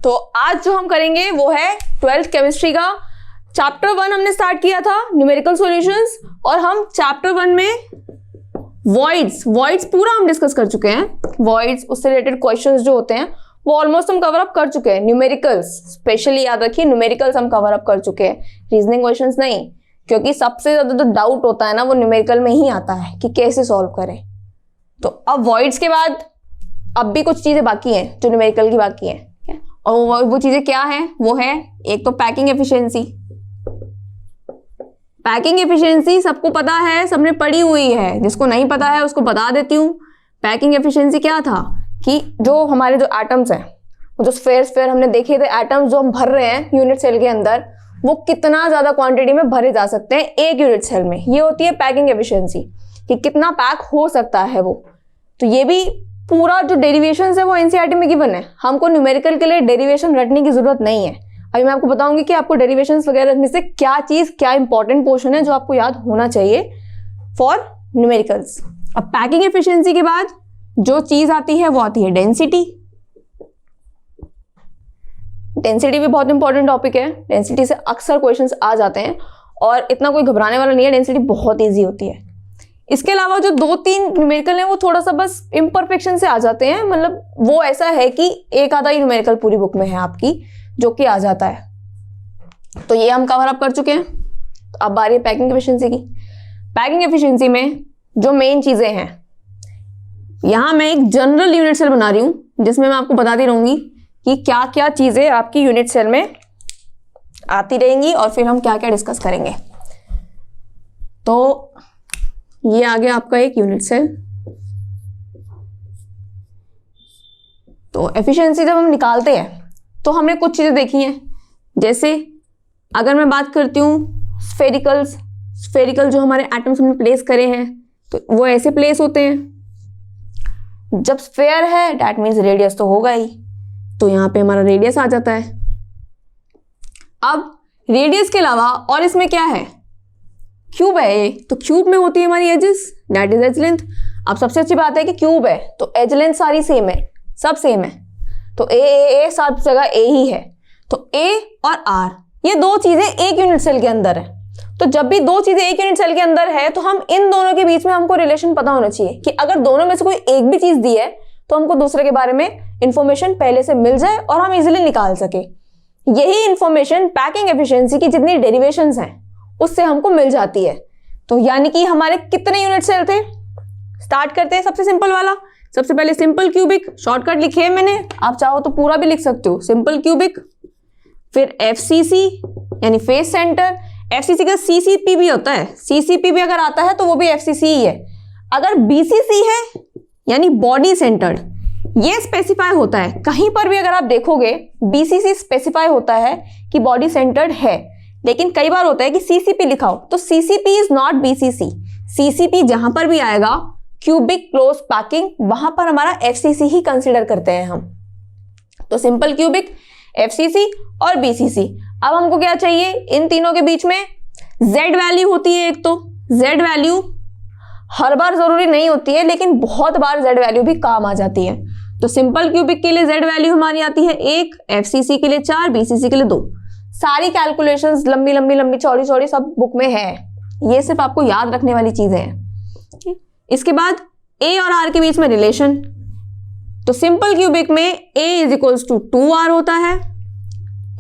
तो आज जो हम करेंगे वो है 12th केमिस्ट्री का चैप्टर 1 हमने स्टार्ट किया था न्यूमेरिकल सॉल्यूशंस, और हम चैप्टर 1 में वॉइड्स पूरा हम डिस्कस कर चुके हैं। वॉइड्स, उससे रिलेटेड क्वेश्चंस जो होते हैं वो ऑलमोस्ट हम कवर अप कर चुके हैं। न्यूमेरिकल्स स्पेशली याद रखिए, न्यूमेरिकल्स हम कवर अप कर चुके हैं, रीजनिंग क्वेश्चंस नहीं, क्योंकि सबसे ज्यादा जो डाउट होता है ना वो न्यूमेरिकल में ही आता है कि कैसे सॉल्व करें। तो अब वॉइड्स के बाद अब भी कुछ चीजें बाकी हैं जो न्यूमेरिकल की बाकी हैं, और वो चीजें क्या हैं? वो है एक तो पैकिंग एफिशिएंसी। पैकिंग एफिशिएंसी सबको पता है, सबने पढ़ी हुई है, जिसको नहीं पता है उसको बता देती हूँ। पैकिंग एफिशिएंसी क्या था कि जो हमारे जो एटम्स हैं, जो स्फेयर हमने देखे थे, एटम्स जो हम भर रहे हैं यूनिट सेल के अंदर, वो कितना ज्यादा क्वांटिटी में भरे जा सकते हैं एक यूनिट सेल में, ये होती है पैकिंग एफिशिएंसी, कि कितना पैक हो सकता है वो। तो ये भी पूरा जो डेरिवेशन है वो एनसीईआरटी में गिवन है, हमको न्यूमेरिकल के लिए डेरिवेशन रटने की जरूरत नहीं है। अभी मैं आपको बताऊंगी कि आपको डेरिवेशंस वगैरह रखने से क्या चीज, क्या इंपॉर्टेंट पोर्शन है जो आपको याद होना चाहिए फॉर न्यूमेरिकल्स। अब पैकिंग एफिशिएंसी के बाद जो चीज आती है वो आती है डेंसिटी। डेंसिटी भी बहुत इंपॉर्टेंट टॉपिक है, डेंसिटी से अक्सर क्वेश्चंस आ जाते हैं और इतना कोई घबराने वाला नहीं है, डेंसिटी बहुत ईजी होती है। इसके अलावा जो 2-3 न्यूमेरिकल हैं वो थोड़ा सा बस इम्परफेक्शन से आ जाते हैं, मतलब वो ऐसा है कि एक आधा ही न्यूमेरिकल पूरी बुक में है आपकी जो कि आ जाता है। तो ये हम कवर अप कर चुके हैं। अब बारी है पैकिंग एफिशिएंसी की। पैकिंग एफिशिएंसी में जो मेन चीजें हैं, यहां मैं एक जनरल यूनिट सेल बना रही हूं जिसमें मैं आपको बताती रहूंगी कि क्या क्या चीजें आपकी यूनिट सेल में आती रहेंगी और फिर हम क्या क्या डिस्कस करेंगे। तो ये आ गया आपका एक यूनिट सेल। तो एफिशिएंसी जब हम निकालते हैं तो हमने कुछ चीजें देखी हैं, जैसे अगर मैं बात करती हूँ स्फेरिकल जो हमारे एटम्स हमने प्लेस करे हैं तो वो ऐसे प्लेस होते हैं। जब स्फेयर है दैट मीन्स रेडियस तो होगा ही, तो यहाँ पे हमारा रेडियस आ जाता है। अब रेडियस के अलावा और इसमें क्या है? क्यूब है ये, तो क्यूब में होती है हमारी edges, that is edge length. अब सबसे अच्छी बात है कि क्यूब है तो एज लेंथ सारी सेम है, सब सेम है, तो ए सब जगह ए ही है। तो ए और आर ये दो चीजें एक यूनिट सेल के अंदर है। तो जब भी दो चीजें एक यूनिट सेल के अंदर है तो हम इन दोनों के बीच में हमको रिलेशन पता होना चाहिए कि अगर दोनों में से कोई एक भी चीज दी है तो हमको दूसरे के बारे में इंफॉर्मेशन पहले से मिल जाए और हम इजिली निकाल सके। यही इंफॉर्मेशन पैकिंग एफिशिएंसी की जितनी डेरिवेशंस हैं उससे हमको मिल जाती है। तो यानी कि हमारे कितने यूनिट सेल थे? स्टार्ट करते हैं सबसे सिंपल वाला। सबसे पहले सिंपल क्यूबिक, शॉर्टकट लिखे है मैंने, आप चाहो तो पूरा भी लिख सकते हो। सिंपल क्यूबिक, फिर एफसीसी यानी फेस सेंटर। एफसीसी का सीसीपी भी होता है, सीसीपी भी अगर आता है तो वो भी एफसीसी ही है। अगर बीसीसी है यानी बॉडी सेंटर्ड, ये स्पेसिफाई होता है कहीं पर भी, अगर आप देखोगे बीसीसी स्पेसिफाई होता है कि बॉडी सेंटर्ड है, लेकिन कई बार होता है कि सीसीपी लिखा हो, तो CCP is not BCC. CCP जहां पर भी आएगा क्यूबिक क्लोज पैकिंग, वहां पर हमारा एफसीसी ही कंसीडर करते हैं हम। तो सिंपल क्यूबिक, एफसीसी और बीसीसी। अब हमको क्या चाहिए? इन तीनों के बीच में जेड वैल्यू होती है। एक तो जेड वैल्यू हर बार जरूरी नहीं होती है, लेकिन बहुत बार जेड वैल्यू भी काम आ जाती है। तो सिंपल क्यूबिक के लिए जेड वैल्यू हमारी आती है 1, एफसीसी के लिए 4, बीसीसी के लिए 2। सारी कैलकुलेशंस लंबी चौड़ी सब बुक में है, ये सिर्फ आपको याद रखने वाली चीजें हैं। इसके बाद ए और आर के बीच में रिलेशन, तो सिंपल क्यूबिक में ए इज इक्वल्स टू 2r होता है।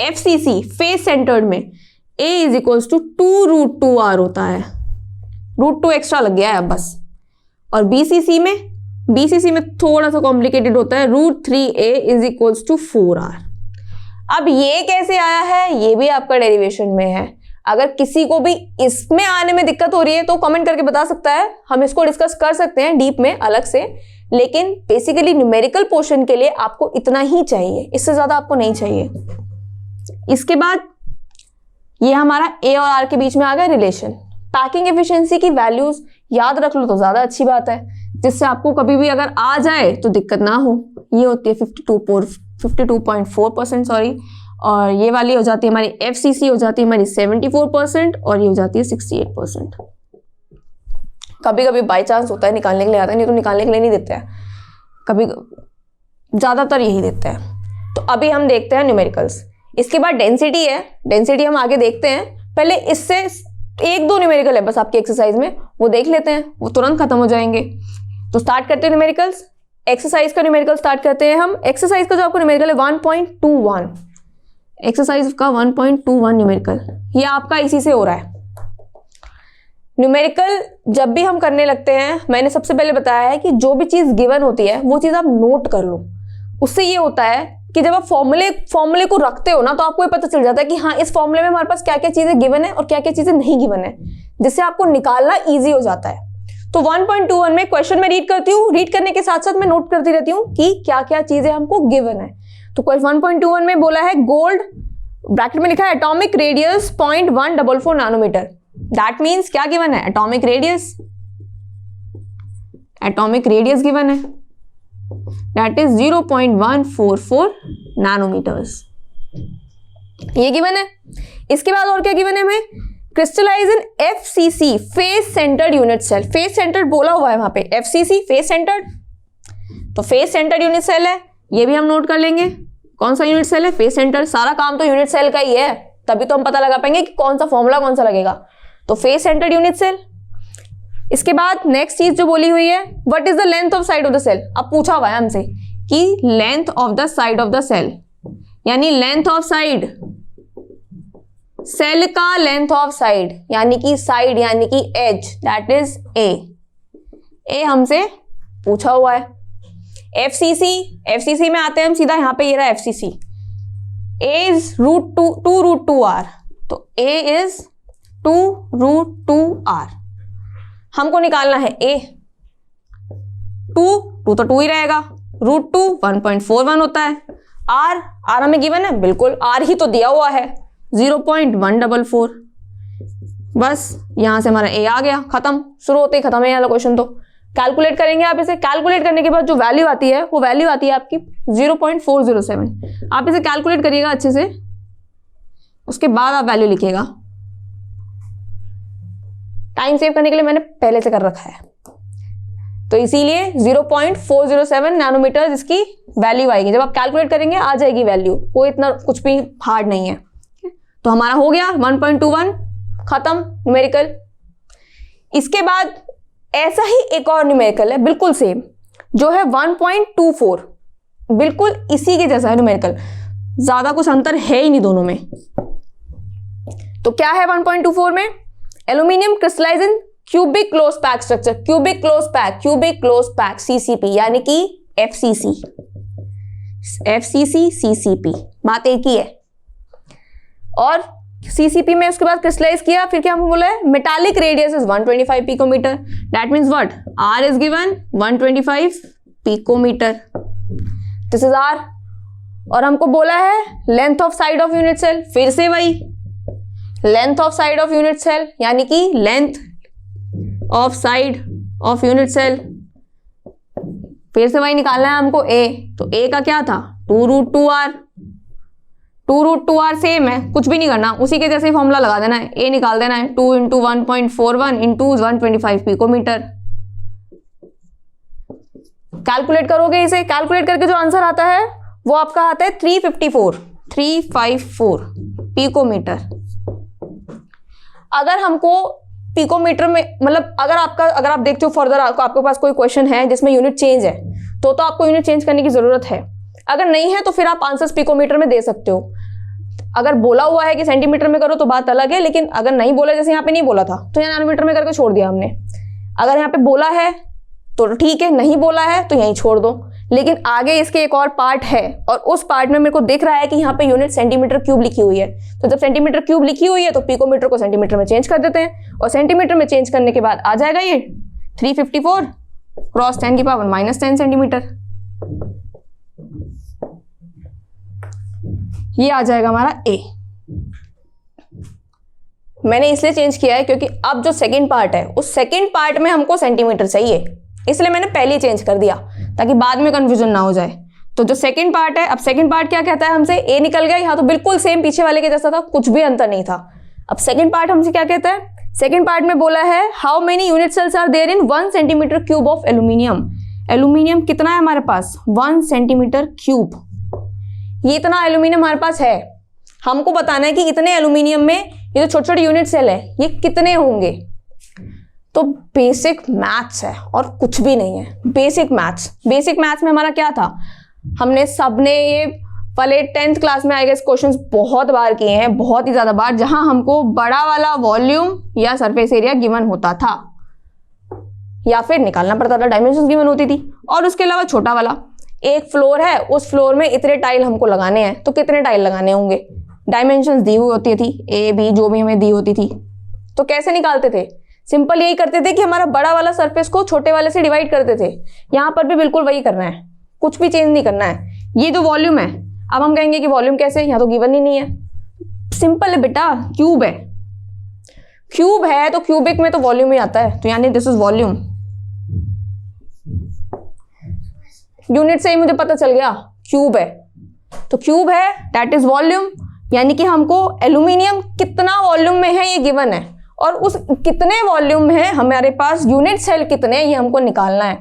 एफसीसी फेस सेंटर्ड में ए इज इक्वल्स टू 2√2r होता है, √2 एक्स्ट्रा लग गया है अब बस। और बीसीसी में थोड़ा सा कॉम्प्लिकेटेड होता है, √3a is equals to 4r। अब ये कैसे आया है ये भी आपका डेरिवेशन में है। अगर किसी को भी इसमें आने में दिक्कत हो रही है तो कमेंट करके बता सकता है, हम इसको डिस्कस कर सकते हैं डीप में अलग से, लेकिन बेसिकली न्यूमेरिकल पोर्शन के लिए आपको इतना ही चाहिए, इससे ज्यादा आपको नहीं चाहिए। इसके बाद ये हमारा ए और आर के बीच में आ गया रिलेशन। पैकिंग एफिशिएंसी की वैल्यूज याद रख लो तो ज्यादा अच्छी बात है, जिससे आपको कभी भी अगर आ जाए तो दिक्कत ना हो। ये होती है 52.4% सॉरी, और ये वाली हो जाती है हमारी एफसीसी, हो जाती है हमारी 74%, और ये हो जाती है 68%। कभी कभी बाई चांस होता है निकालने के लिए आता है, नहीं तो निकालने के लिए नहीं देते हैं, कभी ज्यादातर यही देते हैं। तो अभी हम देखते हैं न्यूमेरिकल्स। इसके बाद डेंसिटी है, डेंसिटी हम आगे देखते हैं, पहले इससे 1-2 न्यूमेरिकल है बस आपकी एक्सरसाइज में, वो देख लेते हैं, वो तुरंत खत्म हो जाएंगे। तो स्टार्ट करते हैं न्यूमेरिकल्स। एक्सरसाइज का न्यूमेरिकल स्टार्ट करते हैं हम। एक्सरसाइज का जो आपको न्यूमेरिकल है 1.21, एक्सरसाइज का 1.21 न्यूमेरिकल, ये आपका इसी से हो रहा है। न्यूमेरिकल जब भी हम करने लगते हैं, मैंने सबसे पहले बताया है कि जो भी चीज गिवन होती है वो चीज आप नोट कर लो। उससे ये होता है कि जब आप फॉर्मूले को रखते हो ना, तो आपको ये पता चल जाता है कि हाँ, इस फॉर्मूले में हमारे पास क्या क्या चीजें गिवन है और क्या क्या चीजें नहीं गिवन है, जिससे आपको निकालना ईजी हो जाता है। तो 1.21 में क्वेश्चन में रीड करती हूँ, रीड करने के साथ साथ मैं नोट करती रहती हूँ कि क्या क्या चीजें हमको गिवन है। तो क्वेश्चन 1.21 में बोला है गोल्ड, ब्रैकेट में लिखा है atomic radius 0.144 nanometre. That means क्या गिवन है? Atomic radius, atomic radius given है, दैट इज 0.144 नैनोमीटर्स, ये गिवन है। इसके बाद और क्या गिवन है हमें? Crystallise in FCC, face centred unit cell. Face centred बोला हुआ है वहां पे, एफसीसी फेस सेंटर्ड, तो फेस सेंटर्ड यूनिट सेल है, ये भी हम नोट कर लेंगे। कौन सा यूनिट सेल है? Face centred. सारा काम तो यूनिट सेल का ही है, तभी तो हम पता लगा पाएंगे कि कौन सा फॉर्मूला कौन सा लगेगा। तो फेस सेंटर्ड यूनिट सेल। इसके बाद नेक्स्ट चीज जो बोली हुई है, what is the length of side of the cell. अब पूछा हुआ है हमसे कि length of the side of the cell, यानी लेंथ ऑफ साइड, सेल का लेंथ ऑफ साइड, यानी कि साइड यानी कि एज, दैट इज ए हमसे पूछा हुआ है। एफसीसी में आते हैं हम सीधा, यहां पे ये रहा एफसीसी, ए इज √2r, तो ए इज 2√2r। हमको निकालना है ए, 2 तो 2 ही रहेगा, √2 1.41 होता है, आर हमें गिवन है, बिल्कुल आर ही तो दिया हुआ है 0.144। बस यहां से हमारा ए आ गया, खत्म, शुरू होते ही खत्म है ये वाला क्वेश्चन। तो कैलकुलेट करेंगे आप इसे, कैलकुलेट करने के बाद जो वैल्यू आती है वो वैल्यू आती है आपकी 0.407। आप इसे कैलकुलेट करिएगा अच्छे से, उसके बाद आप वैल्यू लिखिएगा। टाइम सेव करने के लिए मैंने पहले से कर रखा है, तो इसीलिए 0.407 नैनोमीटर इसकी वैल्यू आएगी। जब आप कैलकुलेट करेंगे आ जाएगी वैल्यू, कोई इतना कुछ भी हार्ड नहीं है। तो हमारा हो गया 1.21, खत्म न्यूमेरिकल। इसके बाद ऐसा ही एक और न्यूमेरिकल है बिल्कुल सेम, जो है 1.24, बिल्कुल इसी के जैसा है न्यूमेरिकल, ज्यादा कुछ अंतर है ही नहीं दोनों में। तो क्या है 1.24 में? Aluminium crystallise in cubic close pack structure, cubic close pack CCP, यानी कि एफसीसी सीसीपी, बात एक ही है। और सीसीपी में उसके बाद क्रिस्टलाइज किया, फिर क्या हमको बोला है? Metallic radius is 125 picometer, that means what? R is given 125 picometer, this is R. और हमको बोला है length of side of unit cell, फिर से वही length of side of unit cell, यानी कि length of side of unit cell, फिर से वही निकालना है हमको ए। तो ए का क्या था? 2√2r, 2√2r सेम है, कुछ भी नहीं करना, उसी के जैसे फॉर्मूला लगा देना है, ए निकाल देना है, 2 × 1.41 × 125 पिकोमीटर। कैलकुलेट करोगे इसे, कैलकुलेट करके जो आंसर आता है वो आपका आता है 354 पिकोमीटर। अगर हमको पिकोमीटर में, मतलब अगर आप देखते हो फर्दर आपके पास कोई क्वेश्चन है जिसमें यूनिट चेंज है, तो आपको यूनिट चेंज करने की जरूरत है। अगर नहीं है तो फिर आप आंसर्स पिकोमीटर में दे सकते हो। अगर बोला हुआ है कि सेंटीमीटर में करो तो बात अलग है, लेकिन अगर नहीं बोला, जैसे यहाँ पे नहीं बोला था तो यहाँ नैनोमीटर में करके छोड़ दिया हमने। अगर यहाँ पे बोला है तो ठीक है, नहीं बोला है तो यहीं छोड़ दो। लेकिन आगे इसके एक और पार्ट है, और उस पार्ट में मेरे को दिख रहा है कि यहाँ पे यूनिट सेंटीमीटर क्यूब लिखी हुई है, तो जब सेंटीमीटर क्यूब लिखी हुई है तो पिकोमीटर को सेंटीमीटर में चेंज कर देते हैं, और सेंटीमीटर में चेंज करने के बाद आ जाएगा ये 354 क्रॉस 10⁻⁻10 सेंटीमीटर, ये आ जाएगा हमारा ए। मैंने इसलिए चेंज किया है क्योंकि अब जो सेकंड पार्ट है उस सेकंड पार्ट में हमको सेंटीमीटर चाहिए, इसलिए मैंने पहले चेंज कर दिया ताकि बाद में कंफ्यूजन ना हो जाए। तो जो सेकंड पार्ट है, अब सेकंड पार्ट क्या कहता है हमसे? ए निकल गया, यहाँ तो बिल्कुल सेम पीछे वाले के जैसा था, कुछ भी अंतर नहीं था। अब सेकंड पार्ट हमसे क्या कहता है? सेकंड पार्ट में बोला है how many unit cells are there in 1 centimeter cube of aluminium. Aluminium कितना है हमारे पास? 1 सेंटीमीटर क्यूब, ये इतना एल्यूमिनियम हमारे पास है, हमको बताना है कि इतने एल्यूमिनियम में ये जो छोटे छोटे यूनिट सेल है ये कितने होंगे। तो बेसिक मैथ्स है और कुछ भी नहीं है। बेसिक मैथ्स में हमारा क्या था, हमने सबने ये वाले 10th क्लास में आएगा क्वेश्चंस बहुत बार किए हैं, बहुत ही ज्यादा बार, जहां हमको बड़ा वाला वॉल्यूम या सरफेस एरिया गिवन होता था या फिर निकालना पड़ता था, डायमेंशंस गिवन होती थी। और उसके अलावा छोटा वाला, एक फ्लोर है, उस फ्लोर में इतने टाइल हमको लगाने हैं, तो कितने टाइल लगाने होंगे, डायमेंशंस दी हुई होती थी, ए बी जो भी हमें दी होती थी। तो कैसे निकालते थे, सिंपल यही करते थे कि हमारा बड़ा वाला सरफेस को छोटे वाले से डिवाइड करते थे। यहां पर भी बिल्कुल वही करना है, कुछ भी चेंज नहीं करना है। ये जो वॉल्यूम है, अब हम कहेंगे कि वॉल्यूम कैसे, यहाँ तो गिवन ही नहीं है, सिंपल है बेटा, क्यूब है। क्यूब है तो क्यूबिक में तो वॉल्यूम ही आता है, तो यानी दिस इज वॉल्यूम। यूनिट से ही मुझे पता चल गया क्यूब है, तो क्यूब है दैट इज वॉल्यूम, यानी कि हमको एल्यूमिनियम कितना वॉल्यूम में है ये गिवन है, और उस कितने वॉल्यूम में है हमारे पास यूनिट सेल कितने हैं ये हमको निकालना है।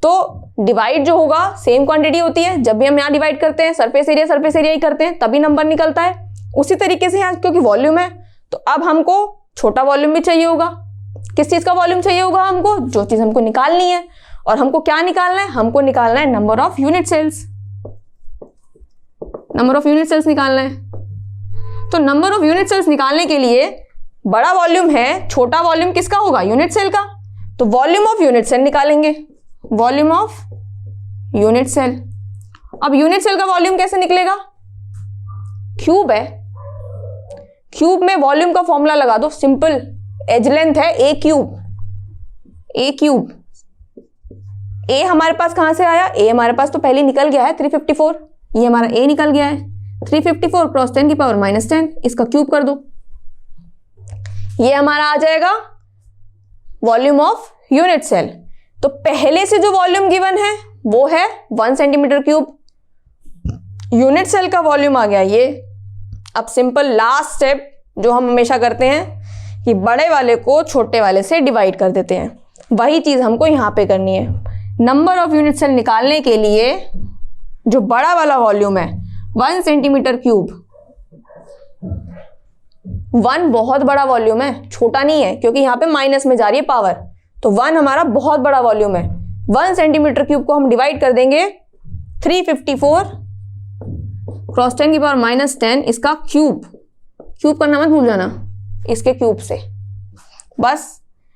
तो डिवाइड जो होगा सेम क्वांटिटी होती है, जब भी हम यहाँ डिवाइड करते हैं सरफेस एरिया ही करते हैं तभी नंबर निकलता है। उसी तरीके से यहाँ क्योंकि वॉल्यूम है तो अब हमको छोटा वॉल्यूम भी चाहिए होगा। किस चीज का वॉल्यूम चाहिए होगा हमको, जो चीज हमको निकालनी है। और हमको क्या निकालना है, हमको निकालना है number of unit cells, number of unit cells निकालना है। तो नंबर ऑफ यूनिट सेल्स निकालने के लिए बड़ा वॉल्यूम है, छोटा वॉल्यूम किसका होगा, यूनिट सेल का, तो वॉल्यूम ऑफ यूनिट सेल निकालेंगे, वॉल्यूम ऑफ यूनिट सेल। अब यूनिट सेल का वॉल्यूम कैसे निकलेगा, क्यूब है, क्यूब में वॉल्यूम का फॉर्मूला लगा दो, सिंपल, एज लेंथ है ए क्यूब, ए क्यूब। ए हमारे पास कहां से आया, ए हमारे पास तो पहले निकल गया है 354, ये हमारा ए निकल गया है 354 क्रॉस 10 की पावर -10, इसका क्यूब कर दो, ये हमारा आ जाएगा वॉल्यूम ऑफ यूनिट सेल। तो पहले से जो वॉल्यूम गिवन है वो है 1 सेंटीमीटर क्यूब, यूनिट सेल का वॉल्यूम आ गया ये। अब सिंपल लास्ट स्टेप जो हम हमेशा करते हैं कि बड़े वाले को छोटे वाले से डिवाइड कर देते हैं, वही चीज हमको यहां पे करनी है। नंबर ऑफ यूनिट सेल निकालने के लिए जो बड़ा वाला वॉल्यूम है 1 सेंटीमीटर क्यूब, 1 बहुत बड़ा वॉल्यूम है, छोटा नहीं है, क्योंकि यहाँ पे माइनस में जा रही है पावर, तो 1 हमारा बहुत बड़ा वॉल्यूम है। 1 सेंटीमीटर क्यूब को हम डिवाइड कर देंगे 354 क्रॉस 10 की पावर -10, इसका क्यूब, क्यूब करना मत भूल जाना, इसके क्यूब से बस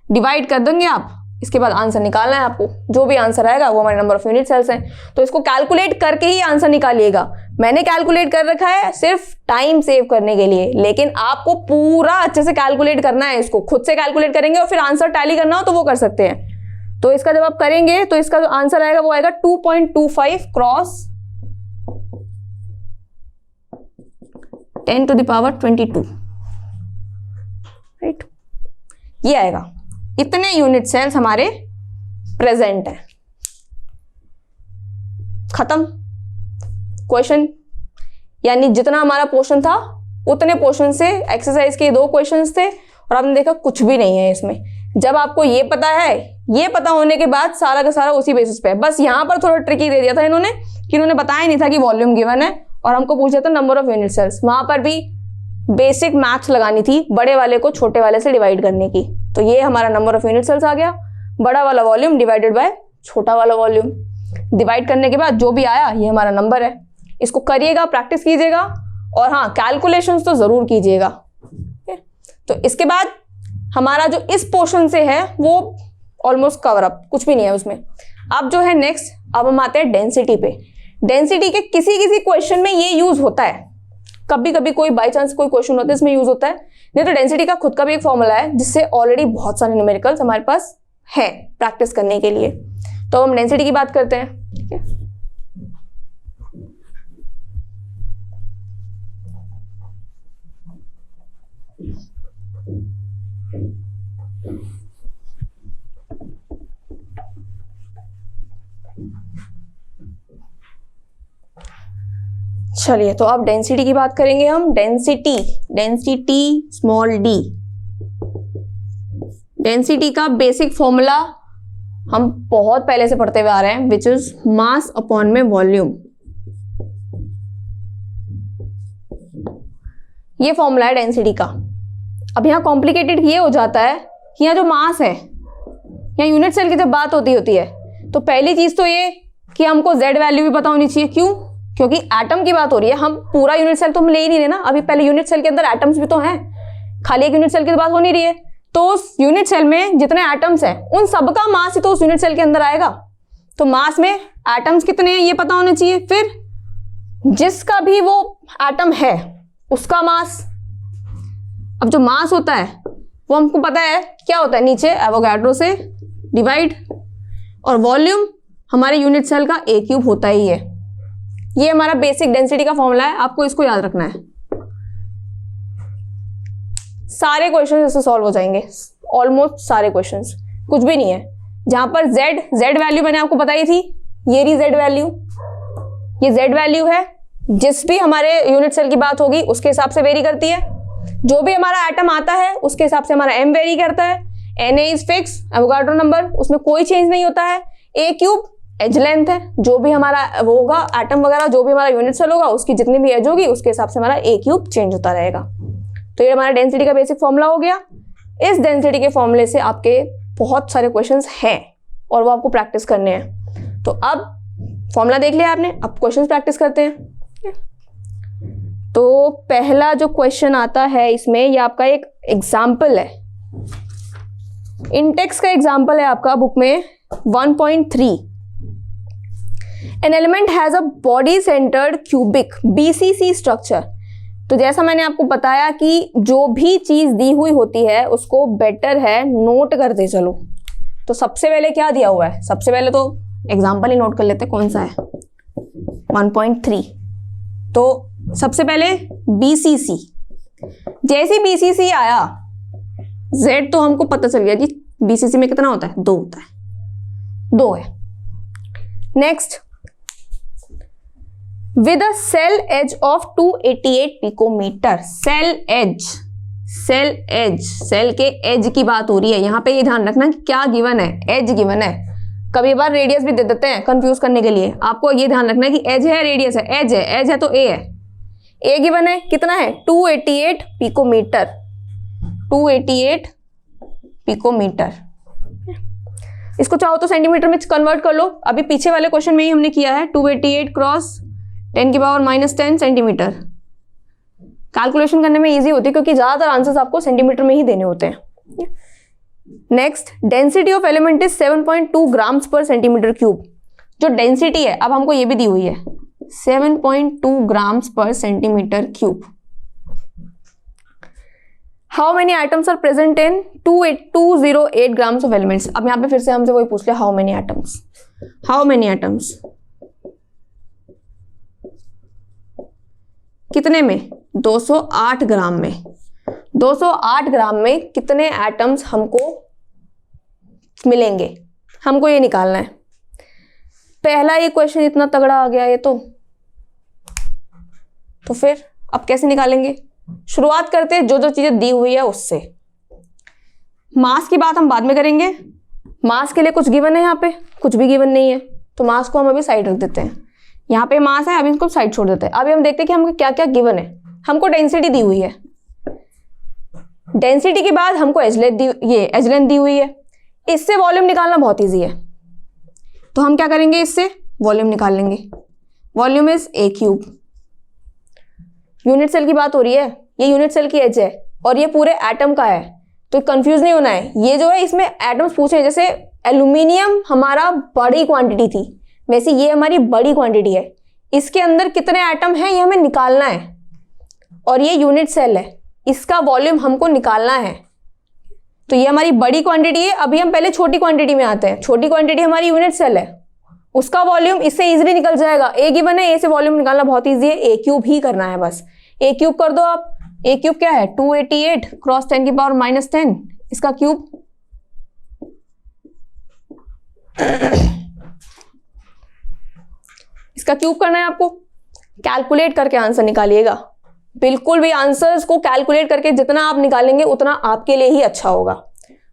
डिवाइड कर देंगे आप। इसके बाद आंसर निकालना है आपको, जो भी आंसर आएगा वो हमारे नंबर ऑफ यूनिट सेल्स हैं। तो इसको कैलकुलेट करके ही आंसर निकालिएगा। मैंने कैलकुलेट कर रखा है सिर्फ टाइम सेव करने के लिए, लेकिन आपको पूरा अच्छे से कैलकुलेट करना है, इसको खुद से कैलकुलेट करेंगे और फिर आंसर टैली करना हो तो वो कर सकते हैं। तो इसका जब आप करेंगे तो इसका जो आंसर आएगा वो आएगा 2.25 cross 10 to the power 22, right, ये आएगा। इतने यूनिट सेल्स हमारे प्रेजेंट है, खत्म क्वेश्चन। यानी जितना हमारा पोर्शन था उतने पोर्शन से एक्सरसाइज के 2 क्वेश्चंस थे और आपने देखा कुछ भी नहीं है इसमें। जब आपको ये पता है, ये पता होने के बाद सारा का सारा उसी बेसिस पे है। बस यहां पर थोड़ा ट्रिकी दे दिया था इन्होंने कि इन्होंने बताया नहीं था कि वॉल्यूम गिवन है और हमको पूछा था नंबर ऑफ यूनिट सेल्स। वहां पर भी बेसिक मैथ्स लगानी थी, बड़े वाले को छोटे वाले से डिवाइड करने की। तो ये हमारा नंबर ऑफ यूनिट सेल्स आ गया, बड़ा वाला वॉल्यूम डिवाइडेड बाय छोटा वाला वॉल्यूम। डिवाइड करने के बाद जो भी आया ये हमारा नंबर है। इसको करिएगा, प्रैक्टिस कीजिएगा और हाँ कैलकुलेशंस तो जरूर कीजिएगा। तो इसके बाद हमारा जो इस पोर्शन से है वो ऑलमोस्ट कवर अप, कुछ भी नहीं है उसमें। अब जो है नेक्स्ट, अब हम आते हैं डेंसिटी पे। डेंसिटी के किसी किसी क्वेश्चन में ये यूज होता है, कभी कभी कोई बाई चांस कोई क्वेश्चन होता है इसमें यूज होता है, नहीं तो डेंसिटी का खुद का भी एक फॉर्मूला है जिससे ऑलरेडी बहुत सारे न्यूमेरिकल्स हमारे पास है प्रैक्टिस करने के लिए। तो हम डेंसिटी की बात करते हैं, ठीक है। चलिए, तो अब डेंसिटी की बात करेंगे हम। Density, density small D, density का बेसिक फॉर्मूला हम बहुत पहले से पढ़ते हुए आ रहे हैं, विच इज मास अपॉन में वॉल्यूम। ये फॉर्मूला है डेंसिटी का। अब यहाँ कॉम्प्लिकेटेड ये हो जाता है कि यहाँ जो मास है, यहाँ यूनिट सेल की जब बात होती है तो पहली चीज तो ये कि हमको z वैल्यू भी पता होनी चाहिए। क्यों? क्योंकि एटम की बात हो रही है, हम पूरा यूनिट सेल तो हम ले ही नहीं रहे ना, अभी पहले यूनिट सेल के अंदर एटम्स भी तो हैं, खाली एक यूनिट सेल की बात हो नहीं रही है। तो उस यूनिट सेल में जितने एटम्स हैं उन सबका मास ही तो उस यूनिट सेल के अंदर आएगा। तो मास में एटम्स कितने हैं ये पता होना चाहिए, फिर जिसका भी वो एटम है उसका मास। अब जो मास होता है वो हमको पता है क्या होता है, नीचे एवोगाड्रो से डिवाइड, और वॉल्यूम हमारे यूनिट सेल का a क्यूब होता ही है। ये हमारा बेसिक डेंसिटी का फॉर्मूला है, आपको इसको याद रखना है। सारे क्वेश्चन इससे सॉल्व हो जाएंगे, ऑलमोस्ट सारे क्वेश्चंस, कुछ भी नहीं है। जहां पर z वैल्यू मैंने आपको बताई थी, ये रही z वैल्यू, ये z वैल्यू है, जिस भी हमारे यूनिट सेल की बात होगी उसके हिसाब से वेरी करती है। जो भी हमारा एटम आता है उसके हिसाब से हमारा m वेरी करता है। Na is fix, Avogadro number, उसमें कोई चेंज नहीं होता है। a क्यूब एज लेंथ है, जो भी हमारा वो होगा एटम वगैरह, जो भी हमारा यूनिट सेल होगा उसकी जितनी भी एज होगी उसके हिसाब से हमारा a क्यूब चेंज होता रहेगा। तो ये हमारा डेंसिटी का बेसिक फॉर्मूला हो गया। इस डेंसिटी के फॉर्मूले से आपके बहुत सारे क्वेश्चंस हैं और वो आपको प्रैक्टिस करने हैं। तो अब फॉर्मूला देख लिया आपने, अब क्वेश्चंस प्रैक्टिस करते हैं। तो पहला जो क्वेश्चन आता है इसमें, ये आपका एक एग्जाम्पल है, इंटेक्स का एग्जाम्पल है आपका बुक में 1.3। An element has a body centred cubic BCC structure. तो जैसा मैंने आपको बताया कि जो भी चीज दी हुई होती है उसको बेटर है नोट करते चलो। तो सबसे पहले क्या दिया हुआ है, सबसे पहले तो एग्जाम्पल ही नोट कर लेते, कौन सा है 1.3। तो सबसे पहले BCC, जैसे BCC आया Z तो हमको पता चल गया कि BCC में कितना होता है, 2 होता है, 2 है। Next, with a cell edge of 288 picometer. Cell edge, cell के एज की बात हो रही है यहाँ पे, ये ध्यान रखना कि क्या गिवन है, एज गिवन है। कभी बार रेडियस भी दे देते हैं कंफ्यूज करने के लिए, आपको ये ध्यान रखना है कि एज है रेडियस है, एज है तो ए है। ए गिवन है, कितना है 288 पिकोमीटर, 288 पिकोमीटर। इसको चाहो तो सेंटीमीटर में कन्वर्ट कर लो, अभी पीछे वाले क्वेश्चन में ही हमने किया है। 288 क्रॉस 10⁻⁻10 सेंटीमीटर। कैलकुलेशन करने में इजी होती है क्योंकि ज्यादातर आंसर्स आपको सेंटीमीटर में ही देने होते हैं। Next, density of element is 7.2 grams per centimeter cube. जो डेंसिटी है अब हमको ये भी दी हुई है 7.2 grams per centimeter cube. How many atoms are present in 208 grams of elements. अब यहाँ पे फिर से हमसे वही पूछ लिया, how many atoms, how many atoms कितने में, 208 ग्राम में। 208 ग्राम में कितने एटम्स हमको मिलेंगे, हमको ये निकालना है। पहला ये क्वेश्चन इतना तगड़ा आ गया ये तो फिर अब कैसे निकालेंगे। शुरुआत करते हैं जो जो चीजें दी हुई है उससे। मास की बात हम बाद में करेंगे, मास के लिए कुछ गिवन है, यहाँ पे कुछ भी गिवन नहीं है तो मास को हम अभी साइड रख देते हैं। यहाँ पे मास है, अभी इसको साइड छोड़ देते हैं। अभी हम देखते हैं कि हमको क्या क्या गिवन है। हमको डेंसिटी दी हुई है, डेंसिटी के बाद हमको एज लेंथ दी हुई है। इससे वॉल्यूम निकालना बहुत ईजी है, तो हम क्या करेंगे, इससे वॉल्यूम निकाल लेंगे। Volume is a cube. Unit cell की बात हो रही है, ये यूनिट सेल की एज है और ये पूरे एटम का है, तो कंफ्यूज नहीं होना है। ये जो है इसमें एटम्स पूछे, जैसे एल्यूमिनियम हमारा बड़ी क्वांटिटी थी, वैसे ये हमारी बड़ी क्वांटिटी है। इसके अंदर कितने एटम हैं ये हमें निकालना है, और ये यूनिट सेल है, इसका वॉल्यूम हमको निकालना है। तो ये हमारी बड़ी क्वांटिटी है। अभी हम पहले छोटी क्वांटिटी में आते हैं। छोटी क्वांटिटी हमारी यूनिट सेल है, उसका वॉल्यूम इससे इजीली निकल जाएगा। ए गिवन है, ए से वॉल्यूम निकालना बहुत इजी है, a क्यूब ही करना है बस। a क्यूब कर दो आप। a क्यूब क्या है 288 क्रॉस 10⁻⁻10, इसका क्यूब। इसका क्यूब करना है आपको, कैलकुलेट करके आंसर निकालिएगा। बिल्कुल भी आंसर्स को कैलकुलेट करके जितना आप निकालेंगे उतना आपके लिए ही अच्छा होगा।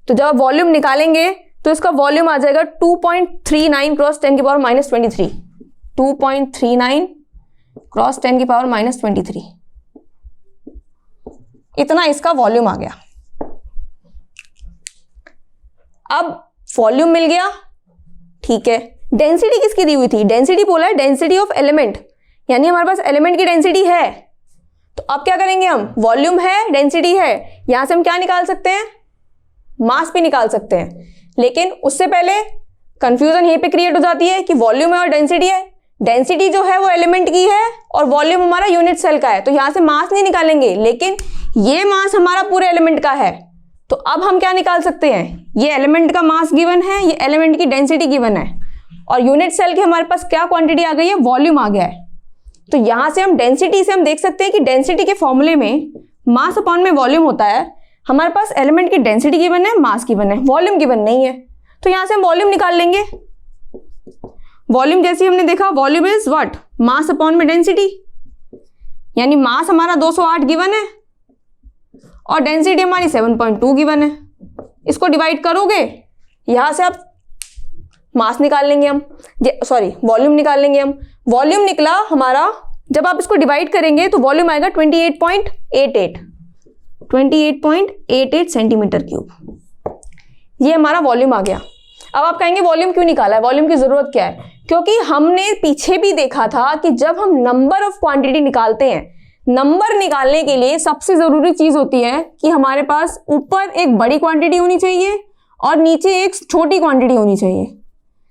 तो जब आप वॉल्यूम निकालेंगे तो इसका वॉल्यूम आ जाएगा 2.39 क्रॉस 10⁻⁻23, 2.39 क्रॉस 10⁻⁻23। इतना इसका वॉल्यूम आ गया। अब वॉल्यूम मिल गया, ठीक है। डेंसिटी किसकी दी हुई थी? डेंसिटी बोला है डेंसिटी ऑफ एलिमेंट, यानी हमारे पास एलिमेंट की डेंसिटी है। तो अब क्या करेंगे हम? वॉल्यूम है, डेंसिटी है, यहां से हम क्या निकाल सकते हैं? मास भी निकाल सकते हैं। लेकिन उससे पहले कंफ्यूजन यहीं पे क्रिएट हो जाती है कि वॉल्यूम है और डेंसिटी है। डेंसिटी जो है वो एलिमेंट की है और वॉल्यूम हमारा यूनिट सेल का है, तो यहां से मास नहीं निकालेंगे, लेकिन ये मास हमारा पूरे एलिमेंट का है। तो अब हम क्या निकाल सकते हैं? ये एलिमेंट का मास गिवन है, ये एलिमेंट की डेंसिटी गिवन है, और यूनिट सेल की हमारे पास क्या क्वांटिटी आ गई है? वॉल्यूम आ गया है। तो यहां से हम डेंसिटी से हम देख सकते हैं कि डेंसिटी के फॉर्मूले में मास अपॉन में वॉल्यूम होता है। हमारे पास एलिमेंट की डेंसिटी गिवन है, मास गिवन है, वॉल्यूम गिवन नहीं है, तो यहां से हम वॉल्यूम निकाल लेंगे। वॉल्यूम जैसे हमने देखा, volume is what? Mass upon में डेंसिटी, यानी मास हमारा 208 गिवन है और डेंसिटी हमारी 7.2 गिवन है। इसको डिवाइड करोगे, यहां से आप मास निकाल लेंगे हम, वॉल्यूम निकाल लेंगे हम। वॉल्यूम निकला हमारा, जब आप इसको डिवाइड करेंगे तो वॉल्यूम आएगा 28.88 सेंटीमीटर क्यूब। ये हमारा वॉल्यूम आ गया। अब आप कहेंगे वॉल्यूम क्यों निकाला है? वॉल्यूम की जरूरत क्या है? क्योंकि हमने पीछे भी देखा था कि जब हम नंबर ऑफ क्वांटिटी निकालते हैं, नंबर निकालने के लिए सबसे जरूरी चीज होती है कि हमारे पास ऊपर एक बड़ी क्वांटिटी होनी चाहिए और नीचे एक छोटी क्वांटिटी होनी चाहिए,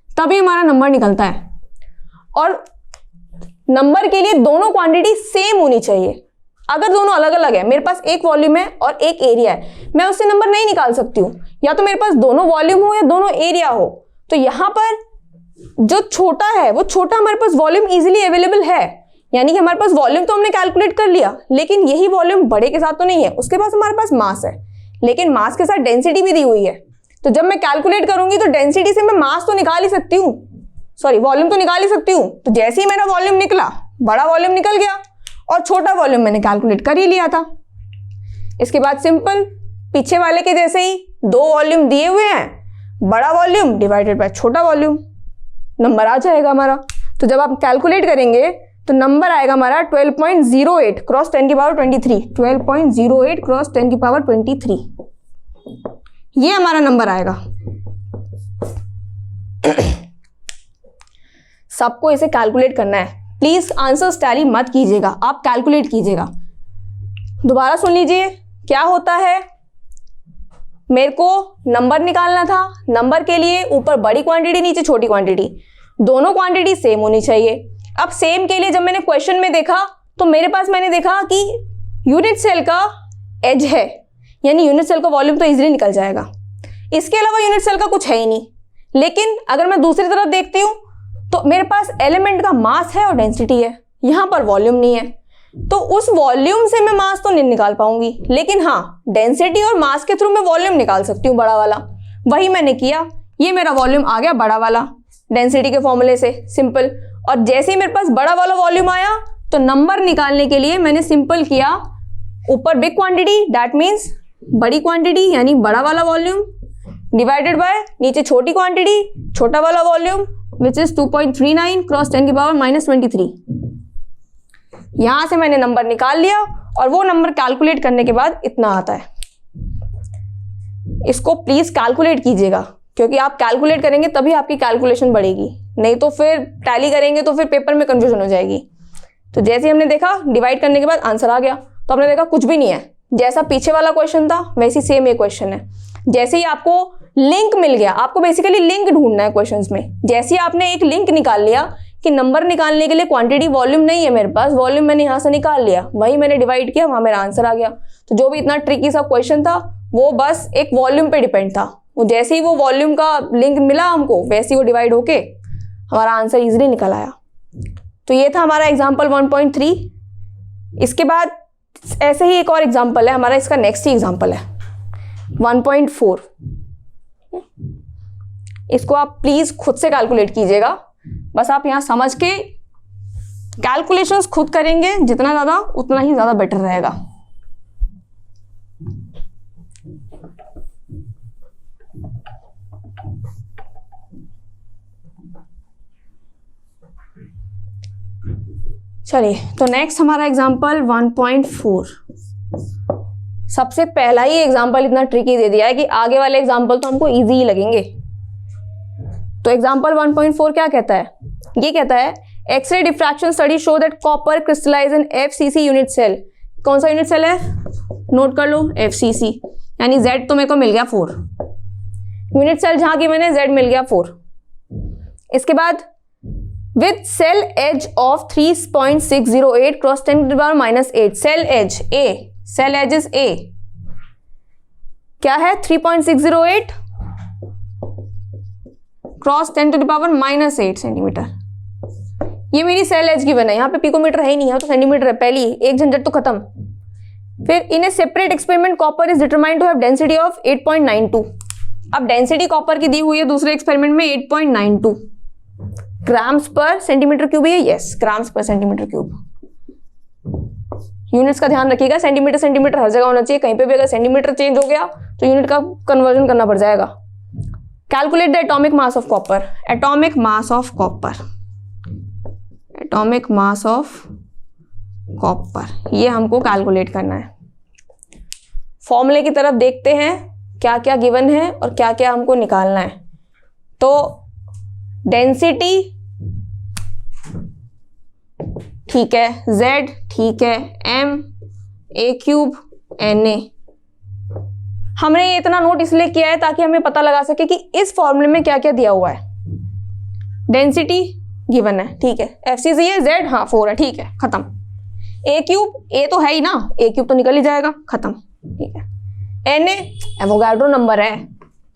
तभी हमारा नंबर निकलता है। और नंबर के लिए दोनों क्वांटिटी सेम होनी चाहिए। अगर दोनों अलग अलग है, मेरे पास एक वॉल्यूम है और एक एरिया है, मैं उससे नंबर नहीं निकाल सकती हूँ। या तो मेरे पास दोनों वॉल्यूम हो या दोनों एरिया हो। तो यहां पर जो छोटा है वो छोटा हमारे पास वॉल्यूम इजीली अवेलेबल है, यानी कि हमारे पास वॉल्यूम तो हमने कैलकुलेट कर लिया, लेकिन यही वॉल्यूम बड़े के साथ तो नहीं है। उसके पास हमारे पास मास है, लेकिन मास के साथ डेंसिटी भी दी हुई है। तो जब मैं कैलकुलेट करूंगी तो डेंसिटी से मैं मास तो निकाल ही सकती हूँ, वॉल्यूम तो निकाल ही सकती हूँ। तो जैसे ही मेरा वॉल्यूम निकला, बड़ा वॉल्यूम निकल गया और छोटा वॉल्यूम मैंने कैलकुलेट कर ही लिया था। इसके बाद सिंपल, पीछे वाले के जैसे ही दो वॉल्यूम दिए हुए हैं, बड़ा वॉल्यूम डिवाइडेड बाय छोटा वॉल्यूम, नंबर आ जाएगा हमारा। तो जब आप कैलकुलेट करेंगे तो नंबर आएगा हमारा 12.08 क्रॉस 10 की पावर 23, 12.08 क्रॉस 10 की पावर 23, ये हमारा नंबर आएगा। सबको इसे कैलकुलेट करना है, प्लीज आंसर्स टैली मत कीजिएगा, आप कैलकुलेट कीजिएगा। दोबारा सुन लीजिए, क्या होता है? मेरे को नंबर निकालना था। नंबर के लिए ऊपर बड़ी क्वांटिटी, नीचे छोटी क्वांटिटी, दोनों क्वांटिटी सेम होनी चाहिए। अब सेम के लिए जब मैंने क्वेश्चन में देखा तो मेरे पास मैंने देखा कि यूनिट सेल का एज है, यानी यूनिट सेल का वॉल्यूम तो इजीली निकल जाएगा। इसके अलावा यूनिट सेल का कुछ है ही नहीं। लेकिन अगर मैं दूसरी तरफ देखती हूँ तो मेरे पास एलिमेंट का मास है और डेंसिटी है, यहां पर वॉल्यूम नहीं है, तो उस वॉल्यूम से मैं मास तो नहीं निकाल पाऊंगी, लेकिन हाँ डेंसिटी और मास के थ्रू मैं वॉल्यूम निकाल सकती हूँ, बड़ा वाला। वही मैंने किया, ये मेरा वॉल्यूम आ गया बड़ा वाला डेंसिटी के फॉर्मूले से, सिंपल। और जैसे ही मेरे पास बड़ा वाला वॉल्यूम आया तो नंबर निकालने के लिए मैंने सिंपल किया, ऊपर बिग क्वांटिटी दैट मीन्स बड़ी क्वांटिटी यानी बड़ा वाला वॉल्यूम, डिवाइडेड बाय नीचे छोटी क्वांटिटी छोटा वाला वॉल्यूम विच इज 2.39 क्रॉस 10 की पावर -23। यहां से मैंने नंबर निकाल लिया और वो नंबर कैलकुलेट करने के बाद इतना आता है। इसको प्लीज कैलकुलेट कीजिएगा, क्योंकि आप कैलकुलेट करेंगे तभी आपकी कैलकुलेशन बढ़ेगी, नहीं तो फिर टैली करेंगे तो फिर पेपर में कंफ्यूजन हो जाएगी। तो जैसे हमने देखा डिवाइड करने के बाद आंसर आ गया, तो हमने देखा कुछ भी नहीं है, जैसा पीछे वाला क्वेश्चन था वैसी सेम ये क्वेश्चन है। जैसे ही आपको लिंक मिल गया, आपको बेसिकली लिंक ढूंढना है क्वेश्चंस में। जैसे ही आपने एक लिंक निकाल लिया कि नंबर निकालने के लिए क्वांटिटी वॉल्यूम नहीं है मेरे पास, वॉल्यूम मैंने यहां से निकाल लिया, वही मैंने डिवाइड किया, वहां मेरा आंसर आ गया। तो जो भी इतना ट्रिकी सा क्वेश्चन था वो बस एक वॉल्यूम पे डिपेंड था। वो जैसे ही वो वॉल्यूम का लिंक मिला हमको, वैसे ही वो डिवाइड होके हमारा आंसर इजीली निकल आया। तो ये था हमारा एग्जाम्पल 1.3। इसके बाद ऐसे ही एक और एग्जाम्पल है हमारा, इसका नेक्स्ट ही एग्जाम्पल है 1.4। इसको आप प्लीज खुद से कैलकुलेट कीजिएगा, बस आप यहां समझ के कैलकुलेशंस खुद करेंगे जितना ज्यादा उतना ही ज्यादा बेटर रहेगा। चलिए, तो नेक्स्ट हमारा एग्जांपल 1.4। सबसे पहला ही एग्जाम्पल इतना ट्रिकी दे दिया है कि आगे वाले एग्जाम्पल तो हमको इजी ही लगेंगे। तो एग्जाम्पल 1.4 क्या कहता है? ये कहता है X ray diffraction study show that copper crystallize in FCC unit cell. कौन सा यूनिट सेल है? नोट कर लो, FCC, यानी Z तो मेरे को मिल गया 4। यूनिट सेल जहां की मैंने Z मिल गया 4। इसके बाद with cell edge of 3.608 cross 10⁻⁸ cell edge A, cell edge is A क्या है? 3.608 क्रॉस 10⁻⁸ सेंटीमीटर। ये मेरी सेल एज गिवन है, यहाँ पे पिकोमीटर है ही नहीं है तो सेंटीमीटर है, पहली एक झंझट तो खत्म। फिर in a separate experiment copper is determined to have density of 8.92। अब डेंसिटी कॉपर की दी हुई है दूसरे एक्सपेरिमेंट में 8.92 ग्राम्स पर सेंटीमीटर क्यूब है। Yes, grams per centimeter cube. Units का ध्यान रखिएगा, सेंटीमीटर सेंटीमीटर हर जगह होना चाहिए, कहीं पे भी अगर सेंटीमीटर चेंज हो गया तो यूनिट का कन्वर्जन करना पड़ जाएगा। Calculate the atomic mass of copper. Atomic mass of copper, atomic mass of copper, ये हमको कैलकुलेट करना है। फॉर्मूले की तरफ देखते हैं क्या क्या गिवन है और क्या क्या हमको निकालना है। तो डेंसिटी ठीक है, Z ठीक है, M A³ Na। हमने ये इतना नोट इसलिए किया है ताकि हमें पता लगा सके कि इस फॉर्मूले में क्या क्या दिया हुआ है। डेंसिटी गिवन है, ठीक है, FCC है, Z हाँ 4 है, ठीक है, खत्म। A³ A तो है ही ना, A³ तो निकल ही जाएगा, खत्म, ठीक है। Na एवोगाड्रो नंबर है,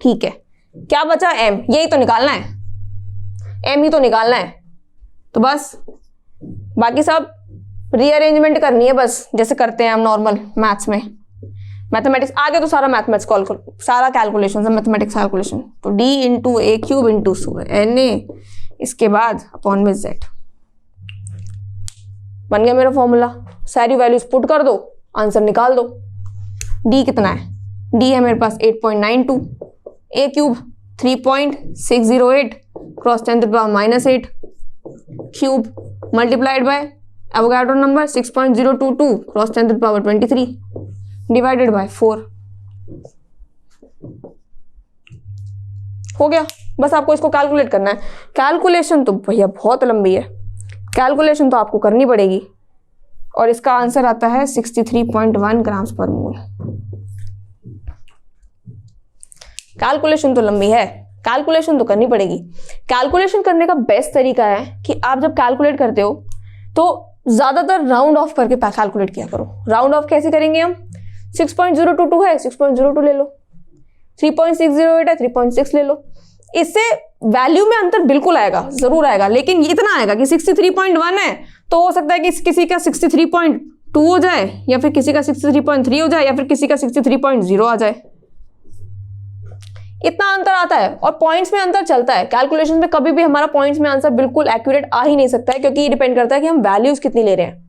ठीक है। क्या बचा? M, यही तो निकालना है, M ही तो निकालना है। तो बस बाकी सब रीअरेंजमेंट करनी है, बस जैसे करते हैं हम नॉर्मल मैथ्स में। मैथमेटिक्स आगे तो सारा मैथमेटिक्स सारा कैलकुलेशन है, मैथमेटिक्स कैलकुलेशन। तो D into A³ into Na, इसके बाद अपॉन में Z। बन गया मेरा फॉर्मूला। सारी वैल्यूज पुट कर दो, आंसर निकाल दो। D कितना है? D है मेरे पास 8.92, A³ 3.608 cross 10⁻⁸ cube multiplied by Avogadro number 6.022 cross 10⁻23 divided by 4। हो गया। बस आपको इसको कैलकुलेट करना है। कैलकुलेशन तो भैया बहुत लंबी है, कैलकुलेशन तो आपको करनी पड़ेगी। और इसका आंसर आता है 63.1 ग्राम्स पर मोल। कैलकुलेशन तो लंबी है, कैलकुलेशन तो करनी पड़ेगी। कैलकुलेशन करने का बेस्ट तरीका है कि आप जब कैलकुलेट करते हो तो ज्यादातर राउंड ऑफ करके कैलकुलेट किया करो। राउंड ऑफ कैसे करेंगे हम? 6.022 है, 6.02 ले लो। 3.608 है, 3.6 ले लो। इससे वैल्यू में अंतर बिल्कुल आएगा, जरूर आएगा, लेकिन इतना आएगा कि 63.1 है तो हो सकता है कि किसी का 63.2 हो जाए, या फिर किसी का 63.3 हो जाए, या फिर किसी का 63.0 आ जाए। इतना अंतर आता है और पॉइंट्स में अंतर चलता है। कैलकुलेशन में कभी भी हमारा पॉइंट्स में आंसर बिल्कुल एक्यूरेट आ ही नहीं सकता है, क्योंकि ये डिपेंड करता है कि हम वैल्यूज कितनी ले रहे हैं।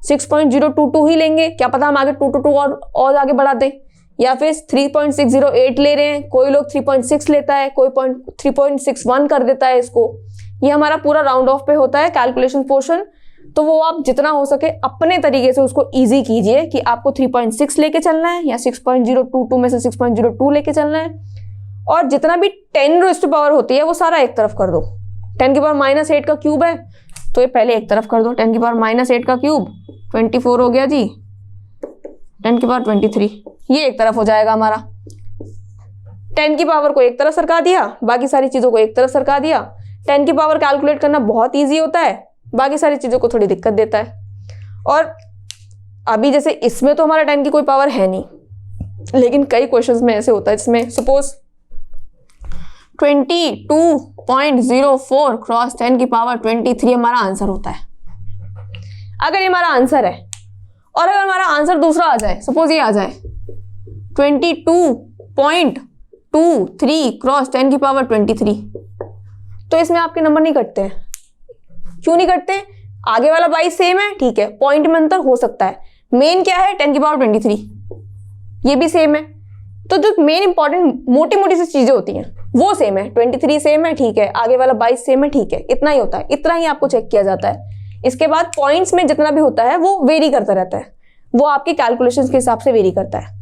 6.022 ही लेंगे, क्या पता हम आगे 222 और आगे बढ़ा दें, या फिर 3.608 ले रहे हैं, कोई लोग 3.6 लेता है, कोई 3.61 कर देता है इसको। ये हमारा पूरा राउंड ऑफ पे होता है कैलकुलेशन पोर्शन। तो वो आप जितना हो सके अपने तरीके से उसको इजी कीजिए कि आपको 3.6 लेके चलना है या 6.022 में से 6.02 लेके चलना है। और जितना भी 10⁻⁸ होती है वो सारा एक तरफ कर दो। 10⁻⁸ का क्यूब है तो ये पहले एक तरफ कर दो। 10⁻⁸ का क्यूब 24 हो गया जी, 10⁻23 ये एक तरफ हो जाएगा हमारा। 10 की पावर को एक तरफ सरका दिया, बाकी सारी चीजों को एक तरफ सरका दिया। 10 की पावर कैलकुलेट करना बहुत इजी होता है, बाकी सारी चीजों को थोड़ी दिक्कत देता है। और अभी जैसे इसमें तो हमारा 10 की कोई पावर है नहीं, लेकिन कई क्वेश्चंस में ऐसे होता है जिसमें सपोज 22.04 क्रॉस 10⁻23 हमारा आंसर होता है। अगर ये हमारा आंसर है और अगर हमारा आंसर दूसरा आ जाए, सपोज ये आ जाए 22.23 क्रॉस 10⁻23, तो इसमें आपके नंबर नहीं कटते हैं। क्यों नहीं कटते? आगे वाला 22 सेम है, ठीक है, पॉइंट में अंतर हो सकता है। मेन क्या है? 10⁻23, ये भी सेम है। तो जो मेन इंपॉर्टेंट मोटी मोटी सी चीजें होती हैं वो सेम है। 23 सेम है, ठीक है, आगे वाला 22 सेम है, ठीक है, इतना ही होता है, इतना ही आपको चेक किया जाता है। इसके बाद पॉइंट्स में जितना भी होता है वो वेरी करता रहता है। वो आपके कैलकुलेशंस के हिसाब से वेरी करता है।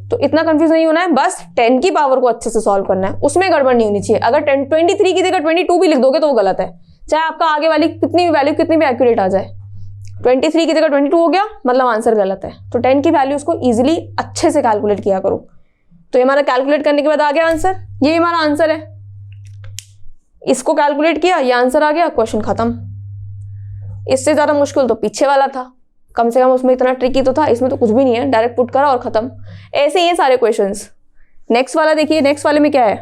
तो इतना कंफ्यूज नहीं होना है, बस 10 की पावर को अच्छे से सॉल्व करना है, उसमें गड़बड़ नहीं होनी चाहिए। अगर 23 की जगह 22 भी लिख दोगे तो वो गलत है, चाहे आपका आगे वाली कितनी भी वैल्यू कितनी भी एक्यूरेट आ जाए। 23 की जगह 22 हो गया मतलब आंसर गलत है। तो 10 की वैल्यूज को इजीली अच्छे से कैलकुलेट किया करो। तो ये हमारा कैलकुलेट करने के बाद आ गया आंसर, ये हमारा आंसर है। इसको कैलकुलेट किया, ये आंसर आ गया, क्वेश्चन खत्म। इससे ज्यादा मुश्किल तो पीछे वाला था, कम से कम उसमें इतना ट्रिकी तो था, इसमें तो कुछ भी नहीं है, डायरेक्ट पुट करा और खत्म। ऐसे ही है सारे क्वेश्चंस। नेक्स्ट वाला देखिए, नेक्स्ट वाले में क्या है।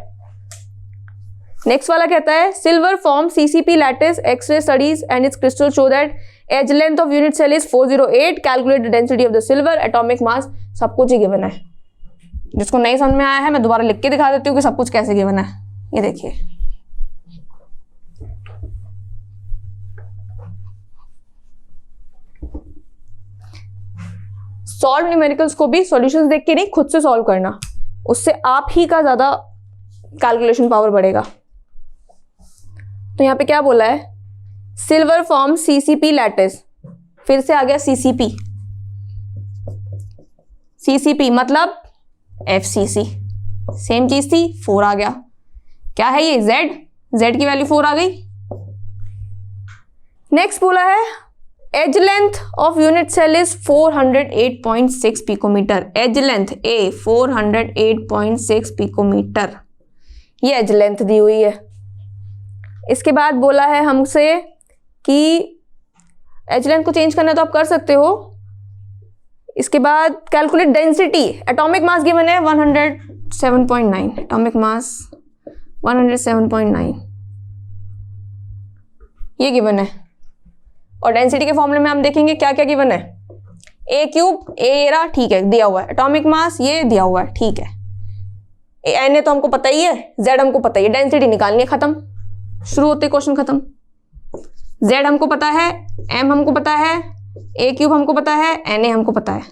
नेक्स्ट वाला कहता है silver form CCP lattice X ray studies and its crystal show that edge length of unit cell is 408, calculate the density of the silver, atomic mass, सब कुछ ही गिवन है। जिसको नहीं समझ में आया है मैं दोबारा लिख के दिखा देती हूँ कि सब कुछ कैसे गिवन है। ये देखिए, सॉल्व न्यूमेरिकल्स को भी सॉल्यूशंस देख के नहीं, खुद से सॉल्व करना, उससे आप ही का ज्यादा कैलकुलेशन पावर बढ़ेगा। तो यहां पे क्या बोला है, सिल्वर फॉर्म सीसीपी लैटिस, फिर से आ गया सीसीपी, सीसीपी मतलब एफसीसी, सेम चीज थी, 4 आ गया। क्या है ये, जेड, जेड की वैल्यू 4 आ गई। नेक्स्ट बोला है edge length of unit cell is 408.6 picometer, edge length a 408.6 picometer, ये एज लेंथ दी हुई है। इसके बाद बोला है हमसे कि एज लेंथ को चेंज करना है तो आप कर सकते हो। इसके बाद calculate density, atomic mass given है 107.9, एटॉमिक मास 107.9 ये गिवन है। और डेंसिटी के फॉर्मूले में हम देखेंगे क्या क्या गिवन है, ए क्यूब, ए रहा ठीक है दिया हुआ है, एटॉमिक मास ये दिया हुआ है ठीक है, एन ए तो हमको पता ही है, जेड हमको पता ही है, डेंसिटी निकालनी है, खत्म, शुरू होते क्वेश्चन खत्म। जेड हमको पता है, एम हमको पता है, ए क्यूब हमको पता है, एन ए हमको पता है,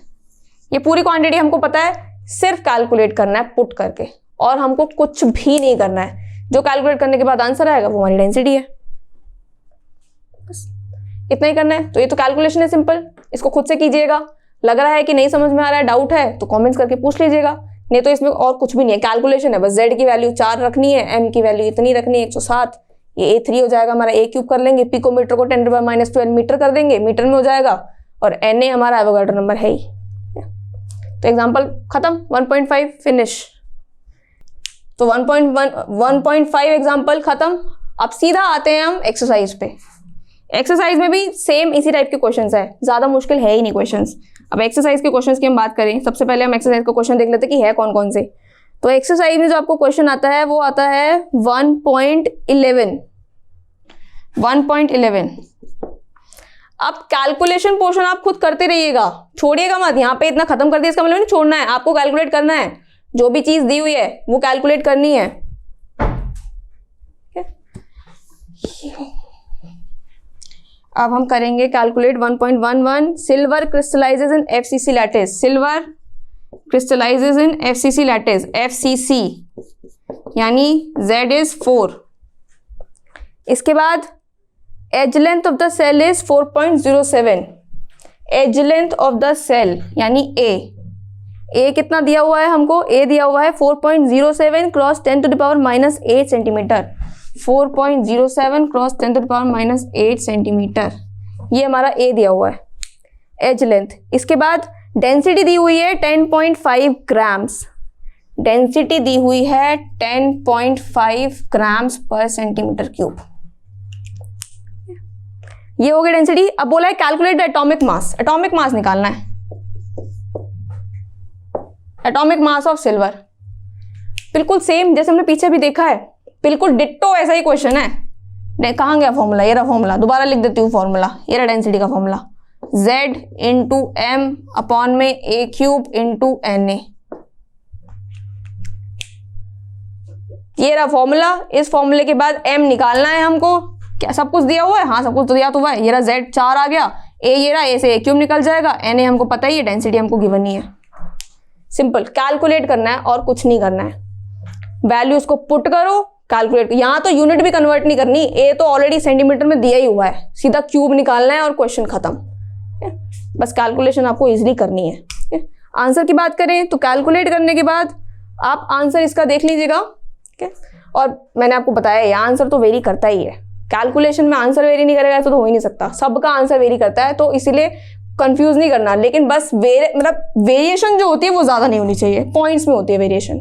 ये पूरी क्वांटिटी हमको पता है, सिर्फ कैलकुलेट करना है पुट करके, और हमको कुछ भी नहीं करना है। जो कैलकुलेट करने के बाद आंसर आएगा वो हमारी डेंसिटी है, बस इतना ही करना है। तो ये तो कैलकुलेशन है सिंपल, इसको खुद से कीजिएगा। लग रहा है कि नहीं समझ में आ रहा है, डाउट है तो कमेंट्स करके पूछ लीजिएगा, नहीं तो इसमें और कुछ भी नहीं है, कैलकुलेशन है बस। जेड की वैल्यू 4 रखनी है, एम की वैल्यू इतनी रखनी है 107, ये A3 हो जाएगा हमारा, ए क्यूब कर लेंगे, पिकोमीटर को 10⁻⁻12 मीटर कर देंगे, मीटर में हो जाएगा, और एन ए हमारा एवोगाड्रो नंबर है ही। तो एग्जाम्पल खत्म, 1.5 फिनिश। तो 1.5 एग्जाम्पल खत्म। अब सीधा आते हैं हम एक्सरसाइज पे। एक्सरसाइज में भी सेम इसी टाइप के क्वेश्चंस है, ज्यादा मुश्किल है ही नहीं क्वेश्चंस। अब एक्सरसाइज के क्वेश्चंस की हम बात करें, सबसे पहले हम एक्सरसाइज का क्वेश्चन देख लेते हैं कि है कौन कौन से। तो एक्सरसाइज में जो आपको क्वेश्चन आता है वो आता है 1.11। अब कैलकुलेशन पोर्शन आप खुद करते रहिएगा, छोड़िएगा मत, यहाँ पे इतना खत्म कर दिया इसका मतलब नहीं छोड़ना है, आपको कैलकुलेट करना है, जो भी चीज दी हुई है वो कैलकुलेट करनी है। अब हम करेंगे calculate 1.11, silver crystallizes in FCC lattice, silver crystallizes in FCC lattice, FCC यानी Z इज 4। इसके बाद edge length of the cell is 4.07, edge length of the cell यानी ए कितना दिया हुआ है हमको, ए दिया हुआ है 4.07 क्रॉस 10⁻⁻8 सेंटीमीटर, 4.07 क्रॉस 10⁻⁻8 सेंटीमीटर, ये हमारा ए दिया हुआ है एज लेंथ। इसके बाद डेंसिटी दी हुई है 10.5 ग्राम्स, डेंसिटी दी हुई है 10.5 ग्राम्स पर सेंटीमीटर क्यूब, ये हो गई डेंसिटी। अब बोला है calculate the atomic mass, atomic mass निकालना है, एटॉमिक मास ऑफ सिल्वर, बिल्कुल सेम जैसे हमने पीछे भी देखा है, बिल्कुल डिट्टो ऐसा ही क्वेश्चन है। कहाँ गया फॉर्मूला, ये रहा फॉर्मूला, दोबारा लिख देती हूँ फॉर्मूला, ये रहा डेंसिटी का formula, Z into M upon में a cube into N A, ये रहा फॉर्मूला। इस फॉर्मूले के बाद m निकालना है हमको, क्या सब कुछ दिया हुआ है, हाँ सब कुछ तो दिया तो हुआ है, ये रहा Z 4 आ गया, a ये रहा, a से ए क्यूब निकल जाएगा, एन ए हमको पता ही है, डेंसिटी हमको गिवन ही है। सिंपल कैलकुलेट करना है और कुछ नहीं करना है, वैल्यूज को पुट करो, कैलकुलेट। यहाँ तो यूनिट भी कन्वर्ट नहीं करनी, ए तो ऑलरेडी सेंटीमीटर में दिया ही हुआ है, सीधा क्यूब निकालना है और क्वेश्चन खत्म। बस कैलकुलेशन आपको इजीली करनी है। आंसर की बात करें तो कैलकुलेट करने के बाद आप आंसर इसका देख लीजिएगा। और मैंने आपको बताया ये आंसर तो वेरी करता ही है, कैलकुलेशन में आंसर वेरी नहीं करेगा तो हो ही नहीं सकता, सबका आंसर वेरी करता है, तो इसीलिए कंफ्यूज नहीं करना। लेकिन बस मतलब वेरिएशन जो होती है वो ज़्यादा नहीं होनी चाहिए, पॉइंट्स में होती है वेरिएशन।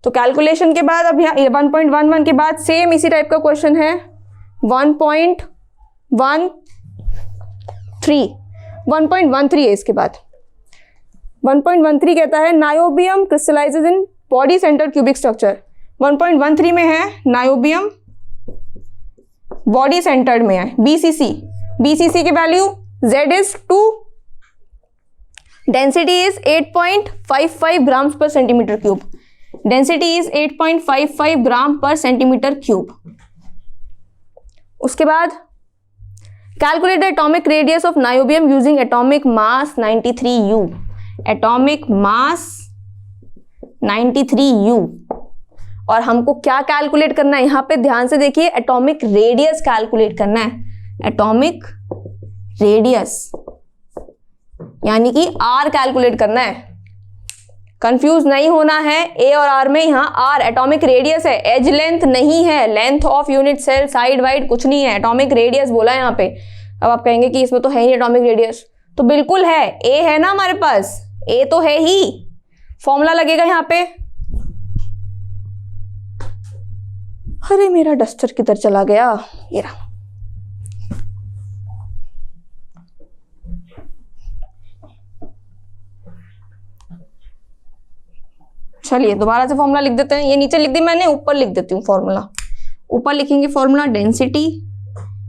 तो कैलकुलेशन के बाद अब यहाँ 1.11 के बाद सेम इसी टाइप का क्वेश्चन है 1.13 है इसके बाद। 1.13 कहता है niobium crystallises in body centre cubic structure. 1.13 में है नायोबियम बॉडी सेंटर्ड में है, BCC की value Z is 2, density is 8.55 grams per centimeter cube. Density is 8.55 ग्राम पर सेंटीमीटर क्यूब। उसके बाद calculate the atomic radius of niobium using atomic mass 93U। Atomic mass 93U। और हमको क्या कैलकुलेट करना है, यहां पे ध्यान से देखिए, एटॉमिक रेडियस कैलकुलेट करना है। एटॉमिक रेडियस यानी कि R कैलकुलेट करना है, कंफ्यूज नहीं होना है A और R में। यहाँ R एटॉमिक रेडियस है, एज लेंथ नहीं है, length of unit sell side wide कुछ नहीं है, एटॉमिक रेडियस बोला है यहाँ पे। अब आप कहेंगे कि इसमें तो है ही एटॉमिक रेडियस, तो बिल्कुल है, A है ना हमारे पास, A तो है ही, फॉर्मूला लगेगा यहाँ पे। अरे मेरा डस्टर किधर चला गया, ये रहा। चलिए दोबारा से फॉर्मूला लिख देते हैं, ये नीचे लिख दी मैंने, ऊपर लिख देती हूँ फॉर्मूला। ऊपर लिखेंगे formula, density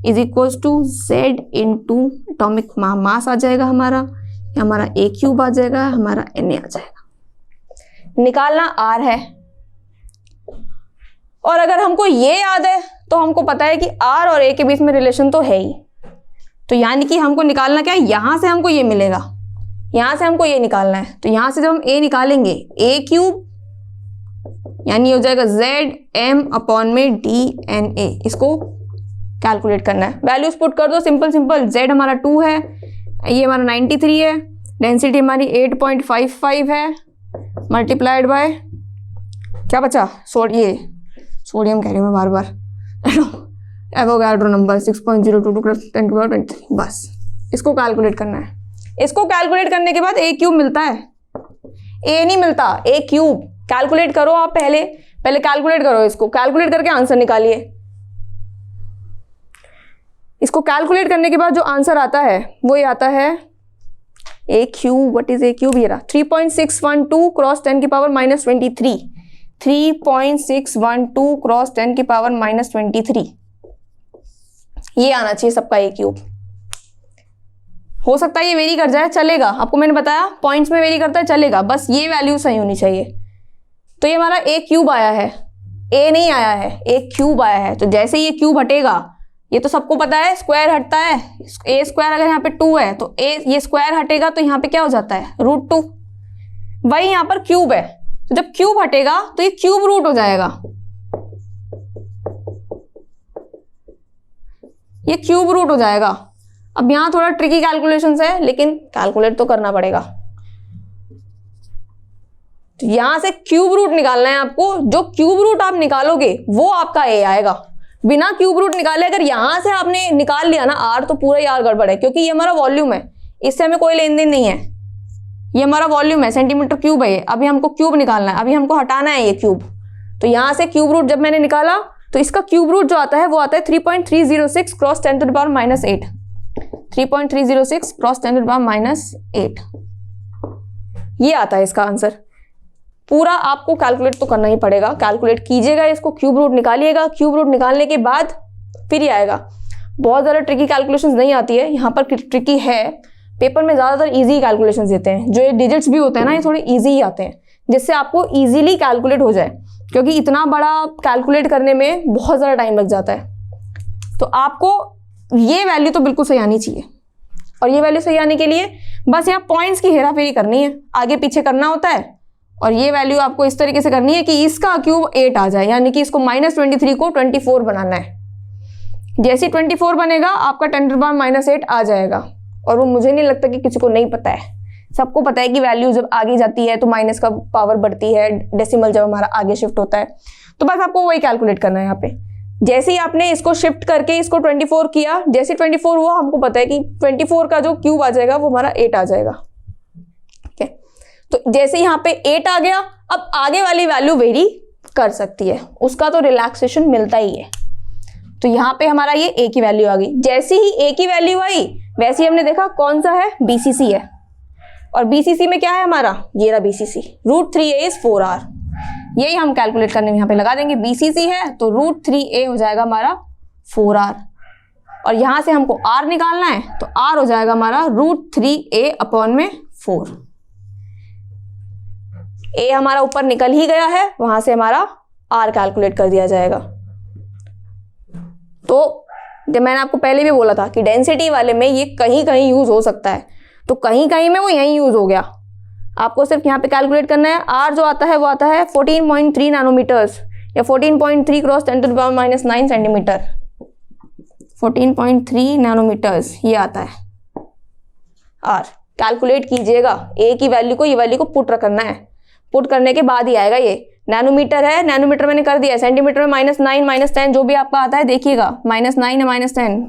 is equal to Z into atomic mass आ जाएगा हमारा, हमारा A क्यूब आ जाएगा, हमारा Na आ जाएगा। निकालना R है, और अगर हमको ये याद है तो हमको पता है कि R और A के बीच में रिलेशन तो है ही, तो यानी कि हमको निकालना क्या है, यहां से हमको ये मिलेगा, यहां से हमको ये निकालना है। तो यहां से जब हम A निकालेंगे, A क्यूब यानी हो जाएगा ZM अपॉन में DNA। इसको कैलकुलेट करना है, वैल्यूज पुट कर दो, सिंपल सिंपल। Z हमारा 2 है, ये हमारा 93 है, डेंसिटी हमारी 8.55 है, मल्टीप्लाइड बाय क्या बचा, सोडियम कह रही हूँ मैं बार बार, एवोगाड्रो नंबर 6.022 × 10⁻23। बस इसको कैलकुलेट करना है। इसको कैलकुलेट करने के बाद A क्यूब मिलता है, A नहीं मिलता, A क्यूब कैलकुलेट करो आप, पहले कैलकुलेट करो, इसको कैलकुलेट करके आंसर निकालिए। इसको कैलकुलेट करने के बाद जो आंसर आता है वो ये आता है A cube, what is A cube, ये रहा 3.612 क्रॉस 10⁻23। 3.612 क्रॉस 10⁻23 ये आना चाहिए सबका A क्यूब। हो सकता है ये वेरी कर जाए, चलेगा, आपको मैंने बताया पॉइंट्स में वेरी करता है, चलेगा, बस ये वैल्यू सही होनी चाहिए। तो ये हमारा A क्यूब आया है, A नहीं आया है, A क्यूब आया है। तो जैसे ये क्यूब हटेगा, ये तो सबको पता है स्क्वायर हटता है, A स्क्वायर अगर यहाँ पे 2 है तो A ये स्क्वायर हटेगा तो यहाँ पे क्या हो जाता है, √2। वही यहाँ पर क्यूब है, तो जब क्यूब हटेगा तो ये क्यूब रूट हो जाएगा, ये क्यूब रूट हो जाएगा। अब यहाँ थोड़ा ट्रिकी कैलकुलेशंस है, लेकिन कैलकुलेट तो करना पड़ेगा। तो यहां से क्यूब रूट निकालना है आपको, जो क्यूब रूट आप निकालोगे वो आपका A आएगा। बिना क्यूब रूट निकाले अगर यहां से आपने निकाल लिया ना R, तो पूरा यार गड़बड़ है, क्योंकि ये हमारा वॉल्यूम है, इससे हमें कोई लेन देन नहीं है, ये हमारा वॉल्यूम है, सेंटीमीटर क्यूब है ये। अभी हमको क्यूब निकालना है, अभी हमको हटाना है ये क्यूब। तो यहां से क्यूब रूट जब मैंने निकाला तो इसका क्यूब रूट जो आता है वो आता है 3.306 क्रॉस 10⁻⁸। 3.306 क्रॉस 10⁻⁸ ये आता है इसका आंसर। पूरा आपको कैलकुलेट तो करना ही पड़ेगा, कैलकुलेट कीजिएगा, इसको क्यूब रूट निकालिएगा, क्यूब रूट निकालने के बाद फिर ये आएगा। बहुत ज़्यादा ट्रिकी कैलकुलेशंस नहीं आती है, यहाँ पर ट्रिकी है, पेपर में ज़्यादातर इजी कैलकुलेशंस देते हैं, जो ये डिजिट्स भी होते हैं ना ये थोड़े इजी ही आते हैं, जिससे आपको इजीली कैलकुलेट हो जाए, क्योंकि इतना बड़ा कैलकुलेट करने में बहुत ज़्यादा टाइम लग जाता है। तो आपको ये वैल्यू तो बिल्कुल सही आनी चाहिए, और ये वैल्यू सही आने के लिए बस यहाँ पॉइंट्स की हेरा फेरी करनी है, आगे पीछे करना होता है। और ये वैल्यू आपको इस तरीके से करनी है कि इसका क्यूब 8 आ जाए, यानी कि इसको -23 को 24 बनाना है। जैसे 24 बनेगा आपका 10⁻⁸ आ जाएगा। और वो मुझे नहीं लगता कि किसी को नहीं पता है। सबको पता है कि वैल्यू जब आगे जाती है तो माइनस का पावर बढ़ती है, डेसिमल जब हमारा आगे शिफ्ट होता है। तो बस आपको वही कैलकुलेट करना है यहाँ पे। जैसे ही आपने इसको शिफ्ट करके इसको 24 किया, जैसे 24 हुआ हमको पता है कि 24 का जो क्यूब आ जाएगा वो हमारा 8 आ जाएगा। ठीक है, तो जैसे यहाँ पे 8 आ गया, अब आगे वाली वैल्यू वेरी कर सकती है, उसका तो रिलैक्सेशन मिलता ही है। तो यहाँ पे हमारा ये a की वैल्यू आ गई। जैसे ही a की वैल्यू आई वैसे ही हमने देखा कौन सा है, BCC है, और BCC में क्या है हमारा, ये रहा BCC, √3a इज 4r। यही हम कैलकुलेट करने में यहाँ पे लगा देंगे। BCC है तो √3a हो जाएगा हमारा 4r, और यहाँ से हमको r निकालना है तो r हो जाएगा हमारा √3a अपॉन में 4। a हमारा ऊपर निकल ही गया है, वहां से हमारा r कैलकुलेट कर दिया जाएगा। तो जब मैंने आपको पहले भी बोला था कि डेंसिटी वाले में ये कहीं कहीं यूज हो सकता है, तो कहीं कहीं में वो यहीं यूज हो गया। आपको सिर्फ यहाँ पे कैलकुलेट करना है। r जो आता है वो आता है 14.3 नैनोमीटर्स या 14.3 क्रॉस 10⁻⁹ सेंटीमीटर। 14.3 नैनोमीटर्स ये आता है r। कैलकुलेट कीजिएगा a की वैल्यू को, ये वैल्यू को पुट करना है। पुट करने के बाद ही आएगा ये। नैनोमीटर है, नैनोमीटर मैंने कर दिया। सेंटीमीटर में -9 -10 जो भी आपका आता है देखिएगा, -9 या -10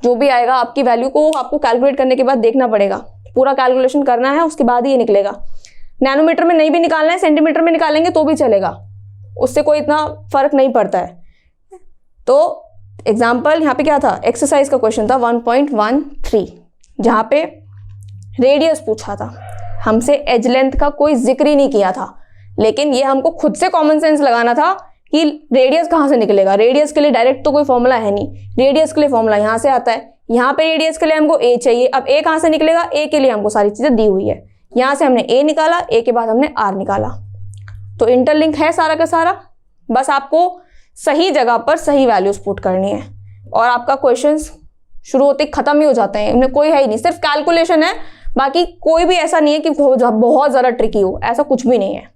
जो भी आएगा आपकी वैल्यू को आपको कैलकुलेट करने के बाद देखना पड़ेगा। पूरा कैलकुलेशन करना है, उसके बाद ही ये निकलेगा। नैनोमीटर में नहीं भी निकालना है, सेंटीमीटर में निकालेंगे तो भी चलेगा, उससे कोई इतना फर्क नहीं पड़ता है। तो एग्जाम्पल यहाँ पे क्या था, एक्सरसाइज का क्वेश्चन था 1.13, जहाँ पे रेडियस पूछा था हमसे, एज लेंथ का कोई जिक्र ही नहीं किया था। लेकिन ये हमको खुद से कॉमन सेंस लगाना था कि रेडियस कहाँ से निकलेगा। रेडियस के लिए डायरेक्ट तो कोई फॉर्मूला है नहीं, रेडियस के लिए फॉर्मूला यहाँ से आता है। यहाँ पे रेडियस के लिए हमको a चाहिए। अब a कहाँ से निकलेगा, a के लिए हमको सारी चीजें दी हुई है। यहाँ से हमने a निकाला, a के बाद हमने r निकाला। तो इंटरलिंक है सारा का सारा, बस आपको सही जगह पर सही वैल्यूज पुट करनी है और आपका क्वेश्चन शुरू होते खत्म ही हो जाते हैं। इनमें कोई है ही नहीं, सिर्फ कैलकुलेशन है, बाकी कोई भी ऐसा नहीं है कि बहुत ज्यादा ट्रिकी हो, ऐसा कुछ भी नहीं है।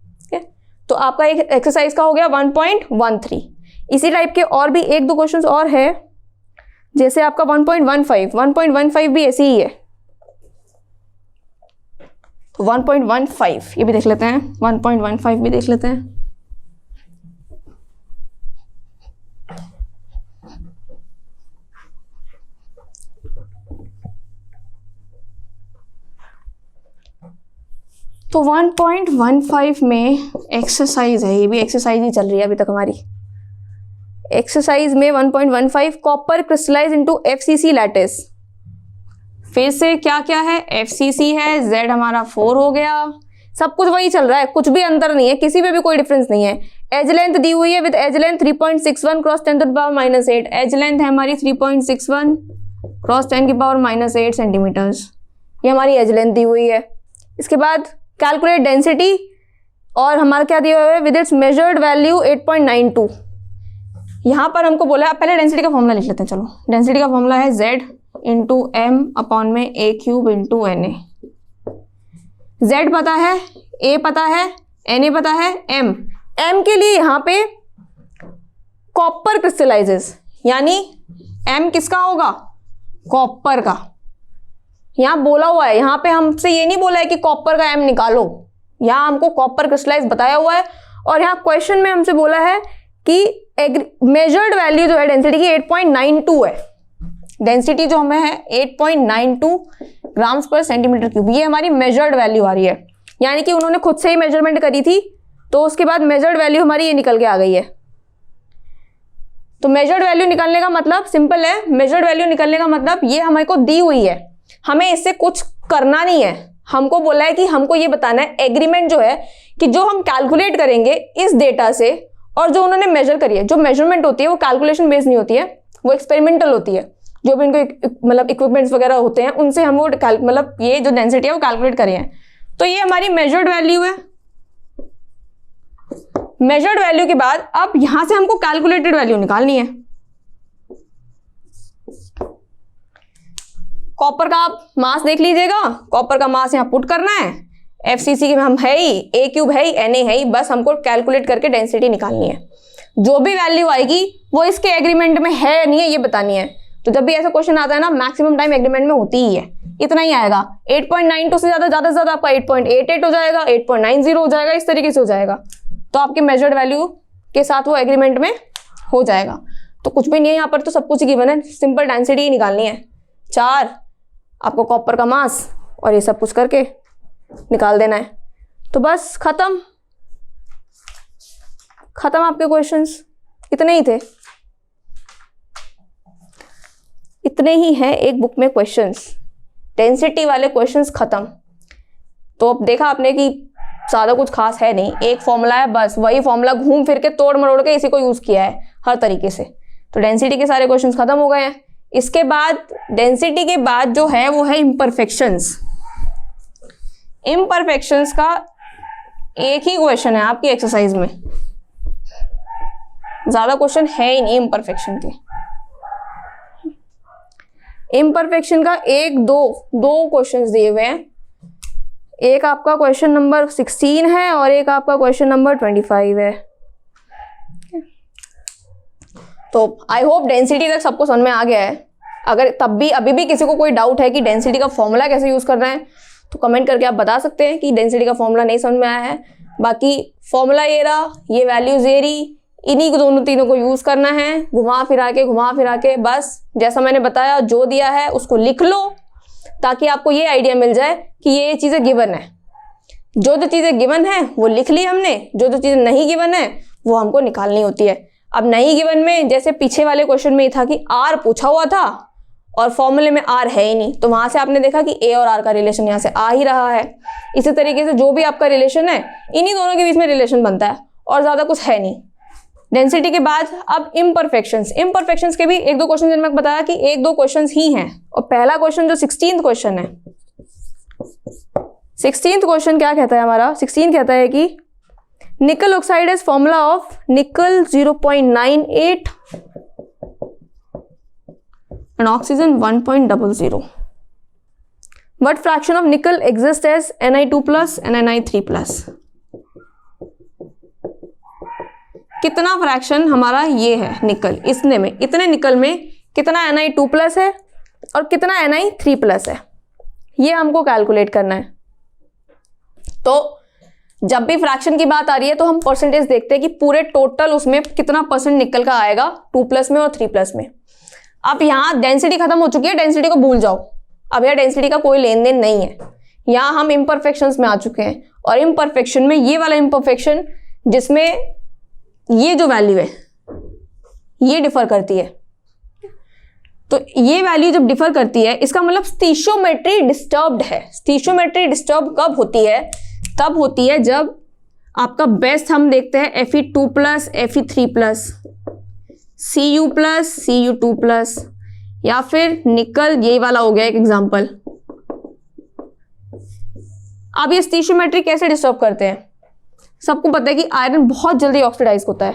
तो आपका एक एक्सरसाइज का हो गया 1.13। इसी टाइप के और भी 1-2 क्वेश्चंस और है, जैसे आपका 1.15 भी ऐसे ही है। तो 1.15 ये भी देख लेते हैं, 1.15 भी देख लेते हैं। तो 1.15 में एक्सरसाइज है, ये भी एक्सरसाइज ही चल रही है अभी तक हमारी। एक्सरसाइज में 1.15 copper crystallize into FCC lattice. फिर से क्या क्या है, FCC है, Z हमारा 4 हो गया, सब कुछ वही चल रहा है, कुछ भी अंतर नहीं है, किसी में भी कोई डिफरेंस नहीं है। एज लेंथ दी हुई है with edge length 3.61 cross 10⁻⁻8। Edge length है हमारी 3.61 क्रॉस 10⁻⁻8 सेंटीमीटर्स, ये हमारी एज लेंथ दी हुई है। इसके बाद कैलकुलेट डेंसिटी, और हमारा क्या दिया हुआ है, विद इट्स मेजर्ड वैल्यू 8.92। यहाँ पर हमको बोला है, पहले डेंसिटी का फॉर्मूला लिख लेते हैं। चलो, डेंसिटी का फॉर्मूला है Z इंटू M अपॉन में A³ इंटू NA। Z पता है, A पता है, NA पता है, M के लिए यहाँ पे कॉपर क्रिस्टलाइजेस, यानी M किसका होगा, कॉपर का। यहाँ बोला हुआ है, यहाँ पे हमसे ये नहीं बोला है कि कॉपर का M निकालो, यहाँ हमको कॉपर क्रिस्टलाइज बताया हुआ है। और यहाँ क्वेश्चन में हमसे बोला है कि मेजर्ड वैल्यू जो है डेंसिटी की 8.92 है। डेंसिटी जो हमें है 8.92 ग्राम्स पर सेंटीमीटर क्यूब, ये हमारी मेजर्ड वैल्यू आ रही है। यानी कि उन्होंने खुद से ही मेजरमेंट करी थी, तो उसके बाद मेजर्ड वैल्यू हमारी ये निकल के आ गई है। तो मेजर्ड वैल्यू निकालने का मतलब सिंपल है, मेजर्ड वैल्यू निकालने का मतलब ये हमारे को दी हुई है, हमें इससे कुछ करना नहीं है। हमको बोला है कि हमको ये बताना है एग्रीमेंट जो है कि जो हम कैलकुलेट करेंगे इस डेटा से, और जो उन्होंने मेजर करी है, जो मेजरमेंट होती है वो कैलकुलेशन बेस्ड नहीं होती है, वो एक्सपेरिमेंटल होती है। जो भी इनको मतलब इक्विपमेंट्स वगैरह होते हैं उनसे हम वो मतलब ये जो डेंसिटी है वो कैलकुलेट करे हैं। तो ये हमारी मेजर्ड वैल्यू है। मेजर्ड वैल्यू के बाद अब यहां से हमको कैलकुलेटेड वैल्यू निकालनी है। कॉपर का आप मास देख लीजिएगा, कॉपर का मास यहाँ पुट करना है, FCC के में हम है ही, A³ है ही, NA है ही, बस हमको कैलकुलेट करके डेंसिटी निकालनी है। जो भी वैल्यू आएगी वो इसके एग्रीमेंट में है या नहीं है ये बतानी है। तो जब भी ऐसा क्वेश्चन आता है ना, मैक्सिमम टाइम एग्रीमेंट में होती ही है, इतना ही आएगा। 8.92 से ज्यादा से ज्यादा आपका 8.88 हो जाएगा, 8.90 हो जाएगा, इस तरीके से हो जाएगा। तो आपके मेजर्ड वैल्यू के साथ वो एग्रीमेंट में हो जाएगा। तो कुछ भी नहीं है यहाँ पर, तो सब कुछ गिवन है, सिंपल डेंसिटी ही निकालनी है। 4 आपको कॉपर का मास और ये सब कुछ करके निकाल देना है। तो बस खत्म आपके क्वेश्चंस, इतने ही थे, इतने ही हैं एक बुक में क्वेश्चंस, डेंसिटी वाले क्वेश्चंस खत्म। तो अब देखा आपने कि ज्यादा कुछ खास है नहीं, एक फॉर्मूला है बस, वही फॉर्मूला घूम फिर के तोड़ मरोड़ के इसी को यूज किया है हर तरीके से। तो डेंसिटी के सारे क्वेश्चंस खत्म हो गए हैं। इसके बाद डेंसिटी के बाद जो है वो है इम्परफेक्शंस। इम्परफेक्शंस का एक ही क्वेश्चन है आपकी एक्सरसाइज में, ज्यादा क्वेश्चन है ही नहीं इम्परफेक्शन के। इम्परफेक्शन का दो क्वेश्चंस दिए हुए हैं, एक आपका क्वेश्चन नंबर 16 है और एक आपका क्वेश्चन नंबर 25 है। तो आई होप डेंसिटी तक सबको समझ में आ गया है। अगर तब भी अभी भी किसी को कोई डाउट है कि डेंसिटी का फॉर्मूला कैसे यूज करना है, तो कमेंट करके आप बता सकते हैं कि डेंसिटी का फॉर्मूला नहीं समझ में आया है। बाकी फॉर्मूला ये रहा, ये वैल्यूज ये रही, इन्हीं को दोनों तीनों को यूज करना है, घुमा फिरा के बस जैसा मैंने बताया जो दिया है उसको लिख लो, ताकि आपको ये आइडिया मिल जाए कि ये चीजें गिवन है। जो चीजें गिवन है वो लिख ली हमने, जो चीजें नहीं गिवन है वो हमको निकालनी होती है। अब नहीं गिवन में जैसे पीछे वाले क्वेश्चन में ही था कि आर पूछा हुआ था और फॉर्मूले में आर है ही नहीं, तो वहां से आपने देखा कि ए और आर का रिलेशन यहाँ से आ ही रहा है। इसी तरीके से जो भी आपका रिलेशन है, इन्हीं दोनों के बीच में रिलेशन बनता है और ज्यादा कुछ है नहीं। डेंसिटी के बाद अब इम्परफेक्शंस के भी एक दो क्वेश्चन जिनमें बताया कि एक दो क्वेश्चंस ही हैं। और पहला क्वेश्चन जो 16th क्वेश्चन है, 16th क्वेश्चन क्या कहता है हमारा, 16 कहता है कि निकल ऑक्साइड इज फॉर्मूला ऑफ निकल 0.98 and oxygen 1.00. What fraction of nickel exists as Ni2+ and Ni3+? कितना फ्रैक्शन हमारा ये है निकल, इतने निकल में कितना Ni2+ है और कितना Ni3+ है, ये हमको कैलकुलेट करना है। तो जब भी फ्रैक्शन की बात आ रही है तो हम परसेंटेज देखते हैं कि पूरे टोटल उसमें कितना परसेंट निकल का आएगा 2+ में और 3+ में। अब यहाँ डेंसिटी खत्म हो चुकी है, डेंसिटी को भूल जाओ, अब यहाँ डेंसिटी का कोई लेन देन नहीं है। यहाँ हम इम्परफेक्शंस में आ चुके हैं और इम्परफेक्शन में ये वाला इम्परफेक्शन जिसमें ये जो वैल्यू है ये डिफर करती है, तो ये वैल्यू जब डिफर करती है इसका मतलब स्टीशियोमेट्री डिस्टर्ब्ड है। स्टीशियोमेट्री डिस्टर्ब कब होती है? तब होती है जब आपका बेस्ट हम देखते हैं Fe2+, Fe3+, Cu+, Cu2+, या फिर निकल, ये वाला हो गया एक एग्जांपल। अब ये स्टीशियोमेट्री कैसे डिस्टर्ब करते हैं? सबको पता है कि आयरन बहुत जल्दी ऑक्सीडाइज होता है,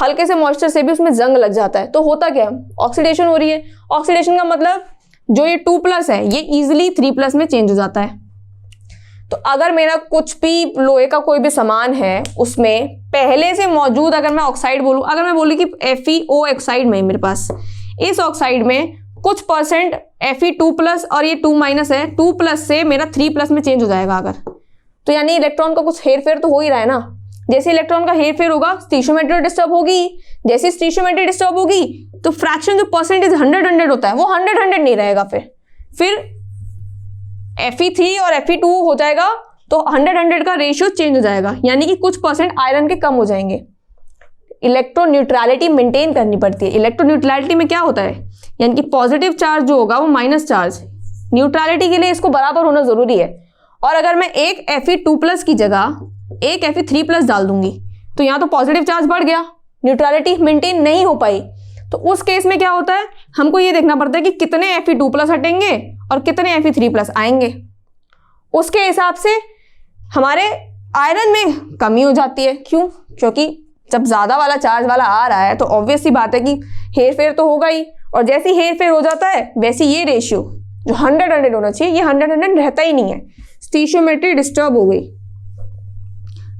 हल्के से मॉइस्चर से भी उसमें जंग लग जाता है। तो होता क्या है, ऑक्सीडेशन हो रही है। ऑक्सीडेशन का मतलब जो ये 2+ है ये इजीली 3+ में चेंज हो जाता है। तो अगर मेरा कुछ भी लोहे का कोई भी सामान है उसमें पहले से मौजूद, अगर मैं ऑक्साइड बोलूं, अगर मैं बोलूं कि FeO ऑक्साइड में मेरे पास, इस ऑक्साइड में कुछ परसेंट Fe2+ और ये 2- है, 2+ से मेरा 3+ में चेंज हो जाएगा अगर, तो यानी इलेक्ट्रॉन का कुछ हेरफेर तो हो ही रहा है ना। जैसे इलेक्ट्रॉन का हेरफेर होगा स्टीशियोमेट्री डिस्टर्ब होगी, जैसे स्टीशियोमेट्री डिस्टर्ब होगी तो फ्रैक्शन जो परसेंटेज 100 होता है वो 100 नहीं रहेगा, फिर Fe3 और Fe2 हो जाएगा, तो 100 का रेशियो चेंज हो जाएगा, यानी कि कुछ परसेंट आयरन के कम हो जाएंगे। इलेक्ट्रॉन न्यूट्रलिटी मेंटेन करनी पड़ती है। इलेक्ट्रॉन न्यूट्रलिटी में क्या होता है, यानी कि पॉजिटिव चार्ज जो होगा वो माइनस चार्ज, न्यूट्रलिटी के लिए इसको बराबर होना जरूरी है। और अगर मैं एक Fe2+ की जगह एक Fe3+ डाल दूंगी तो यहाँ तो पॉजिटिव चार्ज बढ़ गया, न्यूट्रलिटी मेंटेन नहीं हो पाई। तो उस केस में क्या होता है, हमको ये देखना पड़ता है कि कितने Fe2+ हटेंगे और कितने Fe3+ आएंगे। उसके हिसाब से हमारे आयरन में कमी हो जाती है। क्यों? क्योंकि जब ज्यादा वाला चार्ज वाला आ रहा है तो ऑब्वियस सी बात है कि हेर फेर तो होगा ही, और जैसे हेर फेर हो जाता है वैसे ये रेशियो जो 100 होना चाहिए ये 100 रहता ही नहीं है, स्टीशियोमेट्री डिस्टर्ब हो गई।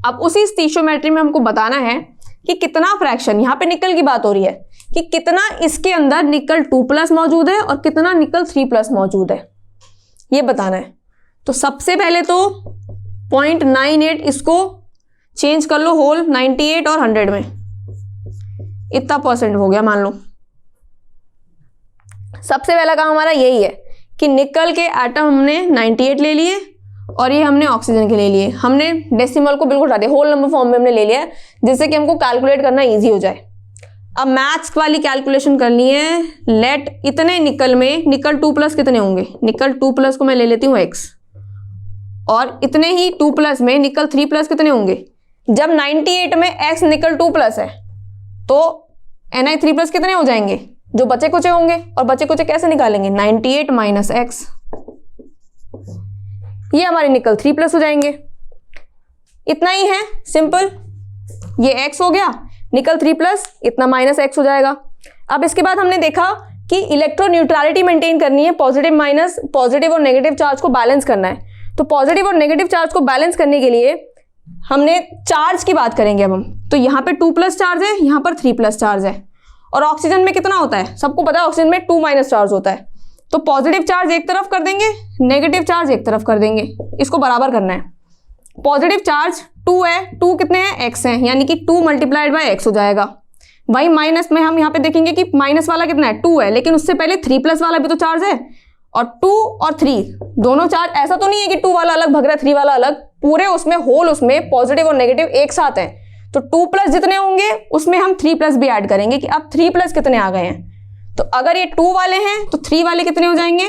अब उसी स्टीशियोमेट्री में हमको बताना है कि कितना फ्रैक्शन, यहाँ पे निकल की बात हो रही है, कि कितना इसके अंदर निकल 2+ मौजूद है और कितना निकल 3+ मौजूद है, ये बताना है। तो सबसे पहले तो 0.98 इसको चेंज कर लो होल 98 और 100 में, इतना % हो गया मान लो। सबसे पहला काम हमारा यही है कि निकल के एटम हमने 98 ले लिए और ये हमने ऑक्सीजन के ले लिए। हमने डेसिमल को बिल्कुल हटा दिया, होल नंबर फॉर्म में हमने ले लिया जिससे कि हमको कैलकुलेट करना इजी हो जाए। अब मैथ्स वाली कैलकुलेशन करनी है। लेट इतने निकल में निकल 2+ कितने होंगे, निकल 2+ को मैं ले लेती हूँ x, और इतने ही 2+ में निकल 3+ कितने होंगे। जब 98 में x निकल 2+ है तो Ni3+ कितने हो जाएंगे, जो बचे कुचे होंगे। और बचे कुचे कैसे निकालेंगे, 98 - x, ये हमारे निकल 3+ हो जाएंगे। इतना ही है, सिंपल। ये x हो गया, निकल 3+ इतना -x हो जाएगा। अब इसके बाद हमने देखा कि इलेक्ट्रोन्यूट्रलिटी मेंटेन करनी है, पॉजिटिव और नेगेटिव चार्ज को बैलेंस करना है। तो पॉजिटिव और नेगेटिव चार्ज को बैलेंस करने के लिए हमने चार्ज की बात करेंगे अब हम। तो यहाँ पे 2+ चार्ज है, यहाँ पर 3+ चार्ज है। और ऑक्सीजन में कितना होता है, सबको पता है ऑक्सीजन में 2- चार्ज होता है। तो पॉजिटिव चार्ज एक तरफ कर देंगे, नेगेटिव चार्ज एक तरफ कर देंगे, इसको बराबर करना है। पॉजिटिव चार्ज 2 है, 2 कितने हैं, x है, यानी कि 2 × x हो जाएगा। वही माइनस में हम यहाँ पे देखेंगे कि माइनस वाला कितना है, 2 है, लेकिन उससे पहले 3+ वाला भी तो चार्ज है। और 2 और 3 दोनों चार्ज, ऐसा तो नहीं है कि 2 वाला अलग भग रहा है 3 वाला अलग, पूरे उसमें होल उसमें पॉजिटिव और नेगेटिव एक साथ है। तो 2+ जितने होंगे उसमें हम 3+ भी ऐड करेंगे कि अब 3+ कितने आ गए हैं। तो अगर ये 2 वाले हैं तो 3 वाले कितने हो जाएंगे,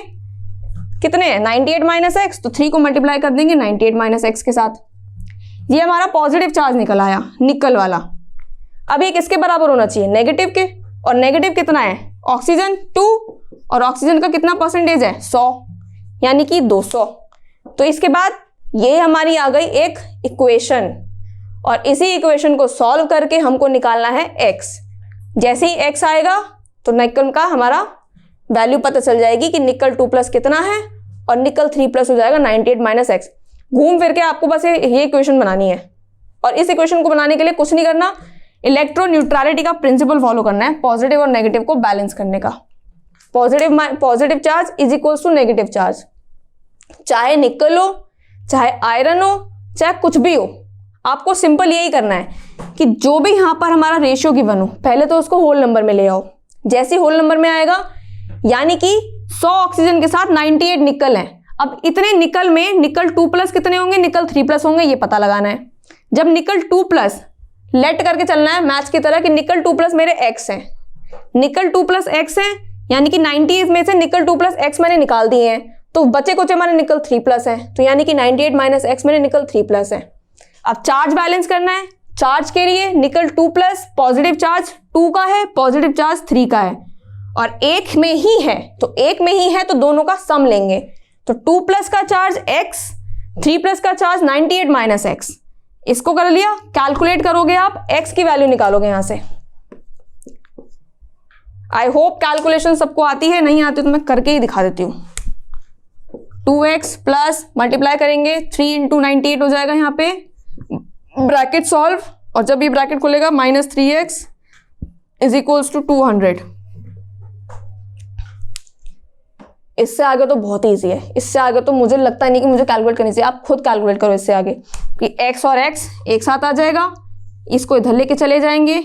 कितने हैं, 98 - x, तो 3 को मल्टीप्लाई कर देंगे 98 - x के साथ। ये हमारा पॉजिटिव चार्ज निकल आया, निकल वाला। अब ये किसके बराबर होना चाहिए, नेगेटिव के। और नेगेटिव कितना है, ऑक्सीजन 2, और ऑक्सीजन का कितना % है, 100, यानी कि 200। तो इसके बाद ये हमारी आ गई एक इक्वेशन, और इसी इक्वेशन को सॉल्व करके हमको निकालना है x। जैसे ही x आएगा तो निकल का हमारा वैल्यू पता चल जाएगी कि निकल 2+ कितना है और निकल 3+ हो जाएगा 98 - x। घूम फिर के आपको बस ये इक्वेशन बनानी है, और इस इक्वेशन को बनाने के लिए कुछ नहीं करना, इलेक्ट्रोन्यूट्रलिटी का प्रिंसिपल फॉलो करना है, पॉजिटिव और नेगेटिव को बैलेंस करने का। Positive charge is equals to negative charge, चाहे निकल हो, चाहे आयरन हो, चाहे कुछ भी हो। आपको सिंपल यही करना है कि जो भी यहाँ पर हमारा रेशियो गिवन हो, पहले तो उसको होल नंबर में ले आओ। जैसे होल नंबर में आएगा, यानी कि 100 ऑक्सीजन के साथ 98 निकल है। अब इतने निकल में निकल 2+ कितने होंगे, निकल 3+ होंगे, ये पता लगाना है। जब निकल 2+ लेट करके चलना है मैथ्स की तरह कि निकल 2+ मेरे x हैं, निकल 2+ x हैं, यानी कि 90 में से निकल 2+ x मैंने निकाल दिए हैं, तो बचे कुछ हमारे निकल 3+ है, तो यानी कि 98 - x मेरे निकल 3+ है। अब चार्ज बैलेंस करना है। चार्ज के लिए निकल 2+, पॉजिटिव चार्ज 2 का है, पॉजिटिव चार्ज 3 का है, और एक में ही है, तो एक में ही है तो दोनों का सम लेंगे। तो 2+ का चार्ज x, 3+ का चार्ज 98 - x। इसको कर लिया, कैलकुलेट करोगे आप, x की वैल्यू निकालोगे यहां से। आई होप कैलकुलेशन सबको आती है, नहीं आती तो मैं करके ही दिखा देती हूँ। 2x प्लस मल्टीप्लाई करेंगे 3 × 98 हो जाएगा यहाँ पे, ब्रैकेट सॉल्व, और जब ये ब्रैकेट खुलेगा -3x इज इक्वल्स टू 200। इससे आगे तो बहुत ईजी है, इससे आगे तो मुझे लगता नहीं कि मुझे कैलकुलेट करनी चाहिए, आप खुद कैलकुलेट करो इससे आगे कि x और x एक साथ आ जाएगा, इसको इधर लेके चले जाएंगे,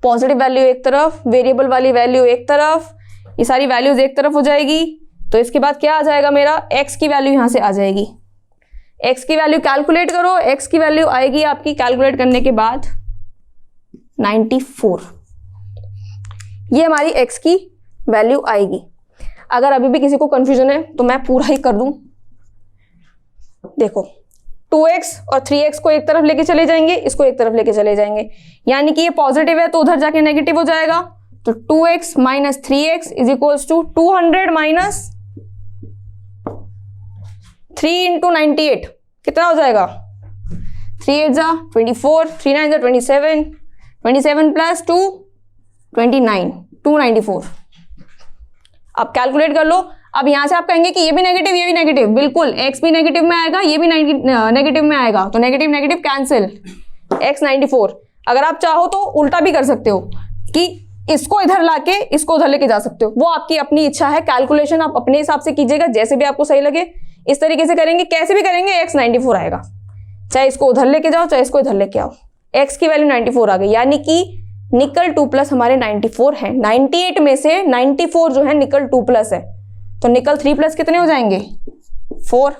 पॉजिटिव वैल्यू एक तरफ, वेरिएबल वाली वैल्यू एक तरफ, ये सारी वैल्यूज एक तरफ हो जाएगी। तो इसके बाद क्या आ जाएगा मेरा, x की वैल्यू यहाँ से आ जाएगी। x की वैल्यू कैलकुलेट करो, x की वैल्यू आएगी आपकी कैलकुलेट करने के बाद 94, ये हमारी x की वैल्यू आएगी। अगर अभी भी किसी को कंफ्यूजन है तो मैं पूरा ही कर दूं। देखो 2x और 3x को एक तरफ लेके चले जाएंगे, इसको एक तरफ लेके चले जाएंगे, यानी कि ये पॉजिटिव है तो उधर जाके नेगेटिव हो जाएगा। तो 2x - 3x is equals to 200 - 3 × 98 कितना हो जाएगा, 3 × 8 = 24, 3 × 9 = 27, 27 + 2 29, 294। अब कैलकुलेट कर लो। अब यहां से आप कहेंगे कि ये भी नेगेटिव, ये भी नेगेटिव, बिल्कुल x भी नेगेटिव में आएगा, ये भी नेगेटिव में आएगा, तो नेगेटिव नेगेटिव कैंसिल, x 94। अगर आप चाहो तो उल्टा भी कर सकते हो कि इसको इधर लाके इसको उधर लेके जा सकते हो, वो आपकी अपनी इच्छा है। कैलकुलेशन आप अपने हिसाब से कीजिएगा, जैसे भी आपको सही लगे इस तरीके से करेंगे, कैसे भी करेंगे x 94 आएगा। चाहे इसको उधर लेके जाओ चाहे इसको इधर लेके आओ, x की वैल्यू 94 आ गई, यानी कि निकल 2+ हमारे 94 है। 98 में से 94 जो है निकल 2+ है, तो निकल 3+ कितने हो जाएंगे 4।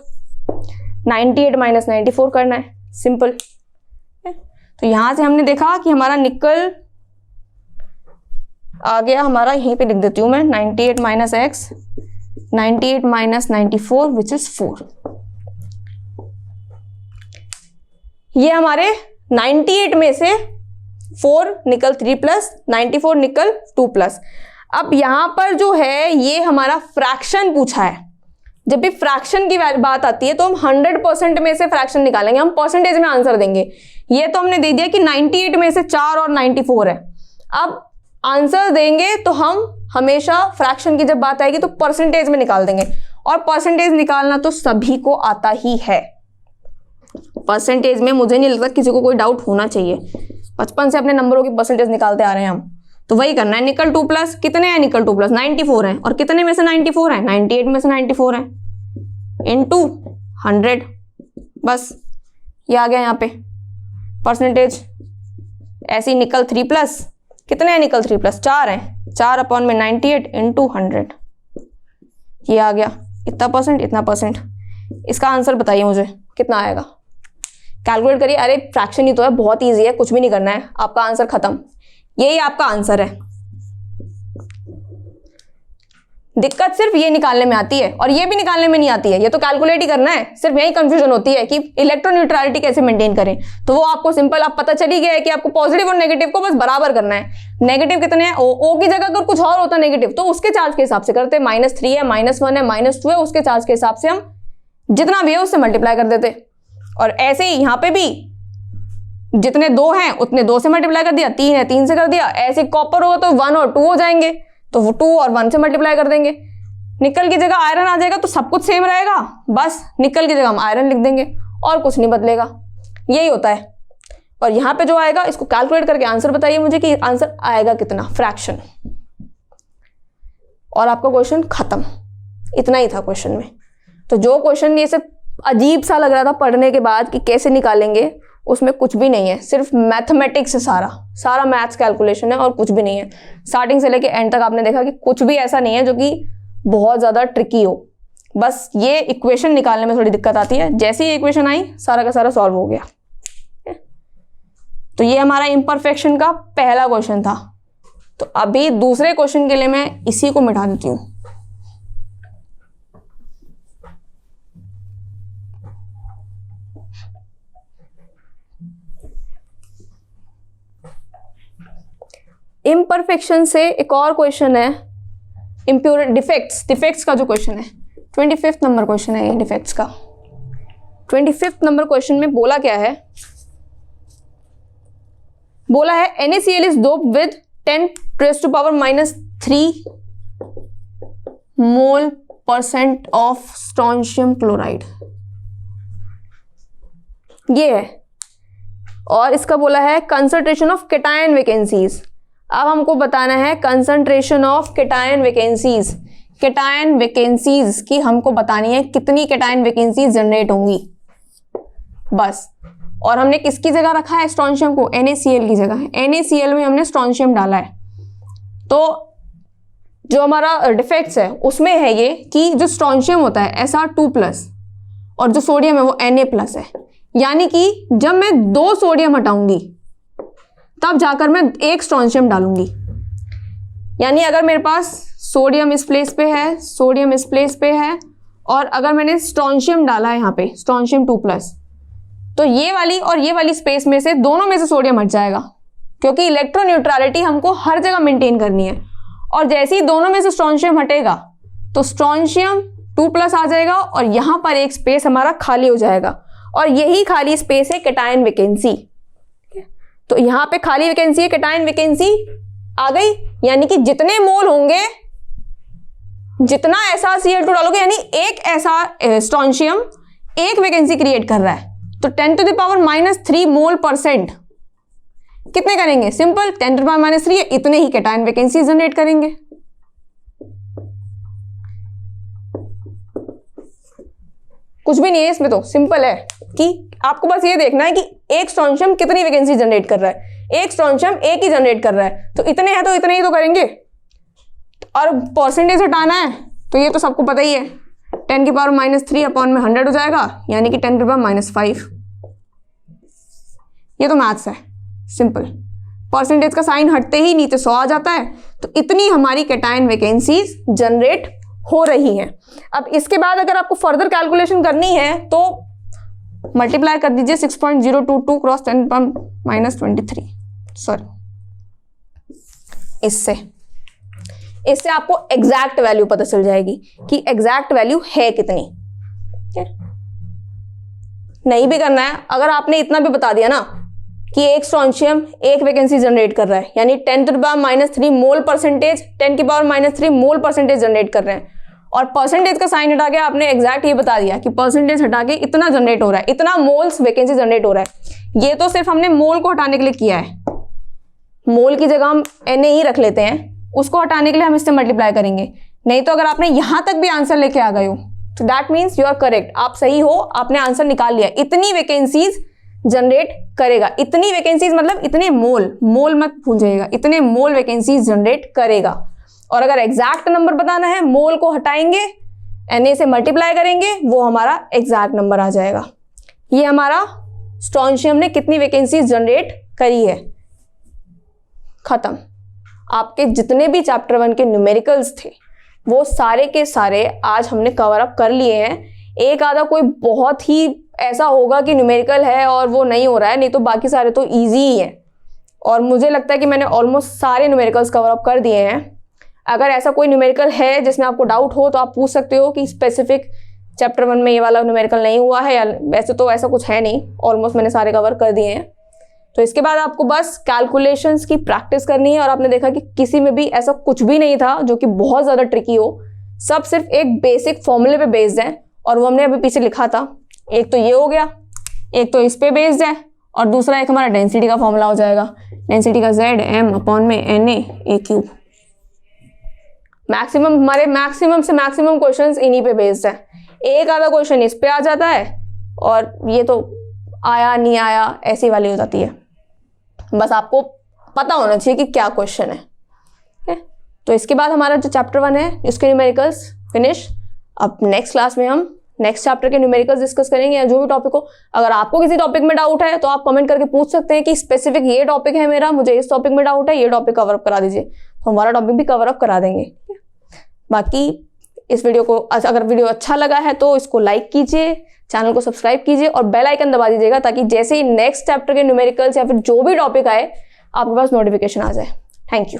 98 - 94 करना है, सिंपल। तो यहां से हमने देखा कि हमारा निकल आ गया हमारा, यहीं पे लिख देती हूं मैं 98 - x, 98 - 94 विच इज 4। ये हमारे 98 में से 4 निकल 3+, 94 निकल 2+। अब यहां पर जो है ये हमारा फ्रैक्शन पूछा है। जब भी फ्रैक्शन की बात आती है तो हम 100% में से फ्रैक्शन निकालेंगे, हम परसेंटेज में आंसर देंगे। ये तो हमने दे दिया कि 98 में से 4 और 94 है। अब आंसर देंगे तो हम हमेशा फ्रैक्शन की जब बात आएगी तो परसेंटेज में निकाल देंगे, और परसेंटेज निकालना तो सभी को आता ही है। परसेंटेज में मुझे नहीं लगता किसी को कोई डाउट होना चाहिए, बचपन से अपने नंबरों की परसेंटेज निकालते आ रहे हैं हम, तो वही करना है। निकल 2+, कितने हैं निकल 2+? 94 है, और कितने में से 94 है? 98 में से 94 है, इनटू 100, बस ये आ गया यहाँ पे परसेंटेज। ऐसे ही निकल 3+, कितने हैं निकल 3+? 4 हैं, 4/98 इंटू 100, ये आ गया इतना परसेंट, इतना परसेंट। इसका आंसर बताइए मुझे कितना आएगा, कैलकुलेट करिए। अरे फ्रैक्शन ही तो है, बहुत ईजी है, कुछ भी नहीं करना है, आपका आंसर खत्म। यही आपका आंसर है। दिक्कत सिर्फ ये निकालने में आती है, और ये भी निकालने में नहीं आती है, ये तो कैलकुलेट ही करना है। सिर्फ यही कंफ्यूजन होती है कि इलेक्ट्रोन्यूट्रलिटी कैसे मेंटेन करें, तो वो आपको सिंपल आप पता चली गया है कि आपको पॉजिटिव और नेगेटिव को बस बराबर करना है। नेगेटिव कितने हैं? ओ की जगह अगर कुछ और होता नेगेटिव तो उसके चार्ज के हिसाब से करते, -3 है, -1 है, -2 है, उसके चार्ज के हिसाब से हम जितना भी है उससे मल्टीप्लाई कर देते। और ऐसे ही यहाँ पे भी जितने 2 हैं उतने 2 से मल्टीप्लाई कर दिया, 3 है 3 से कर दिया। ऐसे कॉपर होगा तो 1 और 2 हो जाएंगे, तो वो 2 और 1 से मल्टीप्लाई कर देंगे। निकल की जगह आयरन आ जाएगा तो सब कुछ सेम रहेगा, बस निकल की जगह हम आयरन लिख देंगे और कुछ नहीं बदलेगा, यही होता है। और यहाँ पे जो आएगा इसको कैलकुलेट करके आंसर बताइए मुझे कि आंसर आएगा कितना, फ्रैक्शन, और आपका क्वेश्चन खत्म। इतना ही था क्वेश्चन में। तो जो क्वेश्चन ये सब अजीब सा लग रहा था पढ़ने के बाद कि कैसे निकालेंगे, उसमें कुछ भी नहीं है, सिर्फ मैथमेटिक्स है, सारा मैथ्स कैलकुलेशन है और कुछ भी नहीं है। स्टार्टिंग से लेके एंड तक आपने देखा कि कुछ भी ऐसा नहीं है जो कि बहुत ज्यादा ट्रिकी हो। बस ये इक्वेशन निकालने में थोड़ी दिक्कत आती है, जैसे ही इक्वेशन आई सारा का सारा सॉल्व हो गया। तो ये हमारा इम्परफेक्शन का पहला क्वेश्चन था। तो अभी दूसरे क्वेश्चन के लिए मैं इसी को मिटा देती हूं। इम्परफेक्शन से एक और क्वेश्चन है, इम्प्योर डिफेक्ट्स का जो क्वेश्चन है, 25 नंबर क्वेश्चन है ये डिफेक्ट्स का। 25 नंबर क्वेश्चन में बोला क्या है, बोला है NaCl is doped with 10⁻³ mole% of strontium chloride, ये है। और इसका बोला है कंसंट्रेशन ऑफ कैटायन वैकेंसीज। अब हमको बताना है concentration of cation vacancies, cation vacancies की हमको बतानी है, कितनी कैटायन वैकेंसीज जनरेट होंगी, बस। और हमने किसकी जगह रखा है स्ट्रोंशियम को? NaCl की जगह। NaCl में हमने स्ट्रोंशियम डाला है। तो जो हमारा डिफेक्ट्स है उसमें है ये कि जो स्ट्रोंशियम होता है Sr2+ और जो सोडियम है वो Na+ है, यानी कि जब मैं 2 सोडियम हटाऊंगी तब जाकर मैं 1 स्ट्रोंशियम डालूंगी। यानी अगर मेरे पास सोडियम इस प्लेस पे है, सोडियम इस प्लेस पे है, और अगर मैंने स्ट्रोंशियम डाला है यहाँ पे स्ट्रोंशियम 2+, तो ये वाली और ये वाली स्पेस में से दोनों में से सोडियम हट जाएगा, क्योंकि इलेक्ट्रोन्यूट्रलिटी हमको हर जगह मेंटेन करनी है। और जैसे ही दोनों में से स्ट्रोंशियम हटेगा तो स्ट्रोंशियम 2+ आ जाएगा और यहाँ पर एक स्पेस हमारा खाली हो जाएगा, और यही खाली स्पेस है कैटायन वैकेंसी। तो यहाँ पे खाली वैकेंसी है, कैटायन वैकेंसी आ गई, यानी कि जितने मोल होंगे, जितना ऐसा Cl2 डालोगे, यानी एक ऐसा स्ट्रोंशियम एक वैकेंसी क्रिएट कर रहा है, तो 10⁻³ मोल%, कितने करेंगे? सिंपल, 10⁻³ इतने ही कैटायन वैकेंसी जनरेट करेंगे। कुछ भी नहीं है इसमें, तो सिंपल है कि आपको बस ये देखना है कि एक स्ट्रोंशियम कितनी वैकेंसी जनरेट कर रहा है। एक स्ट्रोंशियम एक ही जनरेट कर रहा है, तो इतने हैं तो इतने ही तो करेंगे। और परसेंटेज हटाना है तो ये तो सबको पता ही है, 10⁻³ अपॉन में 100 हो जाएगा, यानी कि 10⁻⁵। ये तो मैथ्स है, सिंपल। परसेंटेज का साइन हटते ही नीचे 100 आ जाता है, तो इतनी हमारी कैटायन वैकेंसीज जनरेट हो रही हैं। अब इसके बाद अगर आपको फर्दर कैलकुलेशन करनी है तो मल्टीप्लाई कर दीजिए 6.022 क्रॉस 10⁻⁻23, सॉरी, इससे आपको एग्जैक्ट वैल्यू पता चल जाएगी कि एग्जैक्ट वैल्यू है कितनी। नहीं भी करना है, अगर आपने इतना भी बता दिया ना कि एक स्ट्रोंशियम एक वैकेंसी जनरेट कर रहा है, यानी 10⁻³ मोल परसेंटेज, 10⁻³ मोल परसेंटेज जनरेट कर रहे हैं, और परसेंटेज का साइन हटा के आपने एग्जैक्ट ये बता दिया कि परसेंटेज हटा के इतना जनरेट हो रहा है, इतना मोल्स वैकेंसी जनरेट हो रहा है। ये तो सिर्फ हमने मोल को हटाने के लिए किया है, मोल की जगह हम Na ही रख लेते हैं, उसको हटाने के लिए हम इससे मल्टीप्लाई करेंगे। नहीं तो अगर आपने यहां तक भी आंसर लेके आ गए हो तो that means you are correct, आप सही हो, आपने आंसर निकाल लिया। इतनी वैकेंसीज जनरेट करेगा, इतनी वैकेंसीज मतलब इतने मोल, मोल मत भूलिएगा, इतने मोल वैकेंसीज जनरेट करेगा। और अगर एग्जैक्ट नंबर बताना है, मोल को हटाएंगे, Na से मल्टीप्लाई करेंगे, वो हमारा एग्जैक्ट नंबर आ जाएगा। ये हमारा स्ट्रोंशियम ने कितनी वैकेंसीज जनरेट करी है, खत्म। आपके जितने भी चैप्टर 1 के न्यूमेरिकल्स थे वो सारे के सारे आज हमने कवर अप कर लिए हैं। एक आधा कोई बहुत ही ऐसा होगा कि न्यूमेरिकल है और वो नहीं हो रहा है, नहीं तो बाकी सारे तो इजी ही है। और मुझे लगता है कि मैंने ऑलमोस्ट सारे न्यूमेरिकल्स कवर अप कर दिए हैं। अगर ऐसा कोई न्यूमेरिकल है जिसमें आपको डाउट हो तो आप पूछ सकते हो कि स्पेसिफिक चैप्टर 1 में ये वाला न्यूमेरिकल नहीं हुआ है, या वैसे तो ऐसा कुछ है नहीं, ऑलमोस्ट मैंने सारे कवर कर दिए हैं। तो इसके बाद आपको बस कैलकुलेशंस की प्रैक्टिस करनी है। और आपने देखा कि किसी में भी ऐसा कुछ भी नहीं था जो कि बहुत ज़्यादा ट्रिकी हो, सब सिर्फ एक बेसिक फॉर्मूले पे बेस्ड है, और वो हमने अभी पीछे लिखा था। एक तो ये हो गया, एक तो इस पे बेस्ड है, और दूसरा एक हमारा डेंसिटी का फॉर्मूला हो जाएगा, डेंसिटी का ZM अपॉन में Na⁴। मैक्सिमम, हमारे मैक्सिमम से मैक्सिमम क्वेश्चंस इन्हीं पे बेस्ड है। एक आधा क्वेश्चन इस पे आ जाता है, और ये तो आया नहीं आया ऐसी वाली हो जाती है। बस आपको पता होना चाहिए कि क्या क्वेश्चन है। तो इसके बाद हमारा जो चैप्टर 1 है इसके न्यूमेरिकल्स फिनिश। अब नेक्स्ट क्लास में हम नेक्स्ट चैप्टर के न्यूमेरिकल्स डिस्कस करेंगे, या जो भी टॉपिक हो। अगर आपको किसी टॉपिक में डाउट है तो आप कमेंट करके पूछ सकते हैं कि स्पेसिफिक ये टॉपिक है मेरा, मुझे इस टॉपिक में डाउट है, ये टॉपिक कवर अप करा दीजिए, तो हमारा टॉपिक भी कवर अप करा देंगे। बाकी इस वीडियो को, अगर वीडियो अच्छा लगा है तो इसको लाइक कीजिए, चैनल को सब्सक्राइब कीजिए और बेल आइकन दबा दीजिएगा, ताकि जैसे ही नेक्स्ट चैप्टर के न्यूमेरिकल्स या फिर जो भी टॉपिक आए आपके पास नोटिफिकेशन आ जाए। Thank you.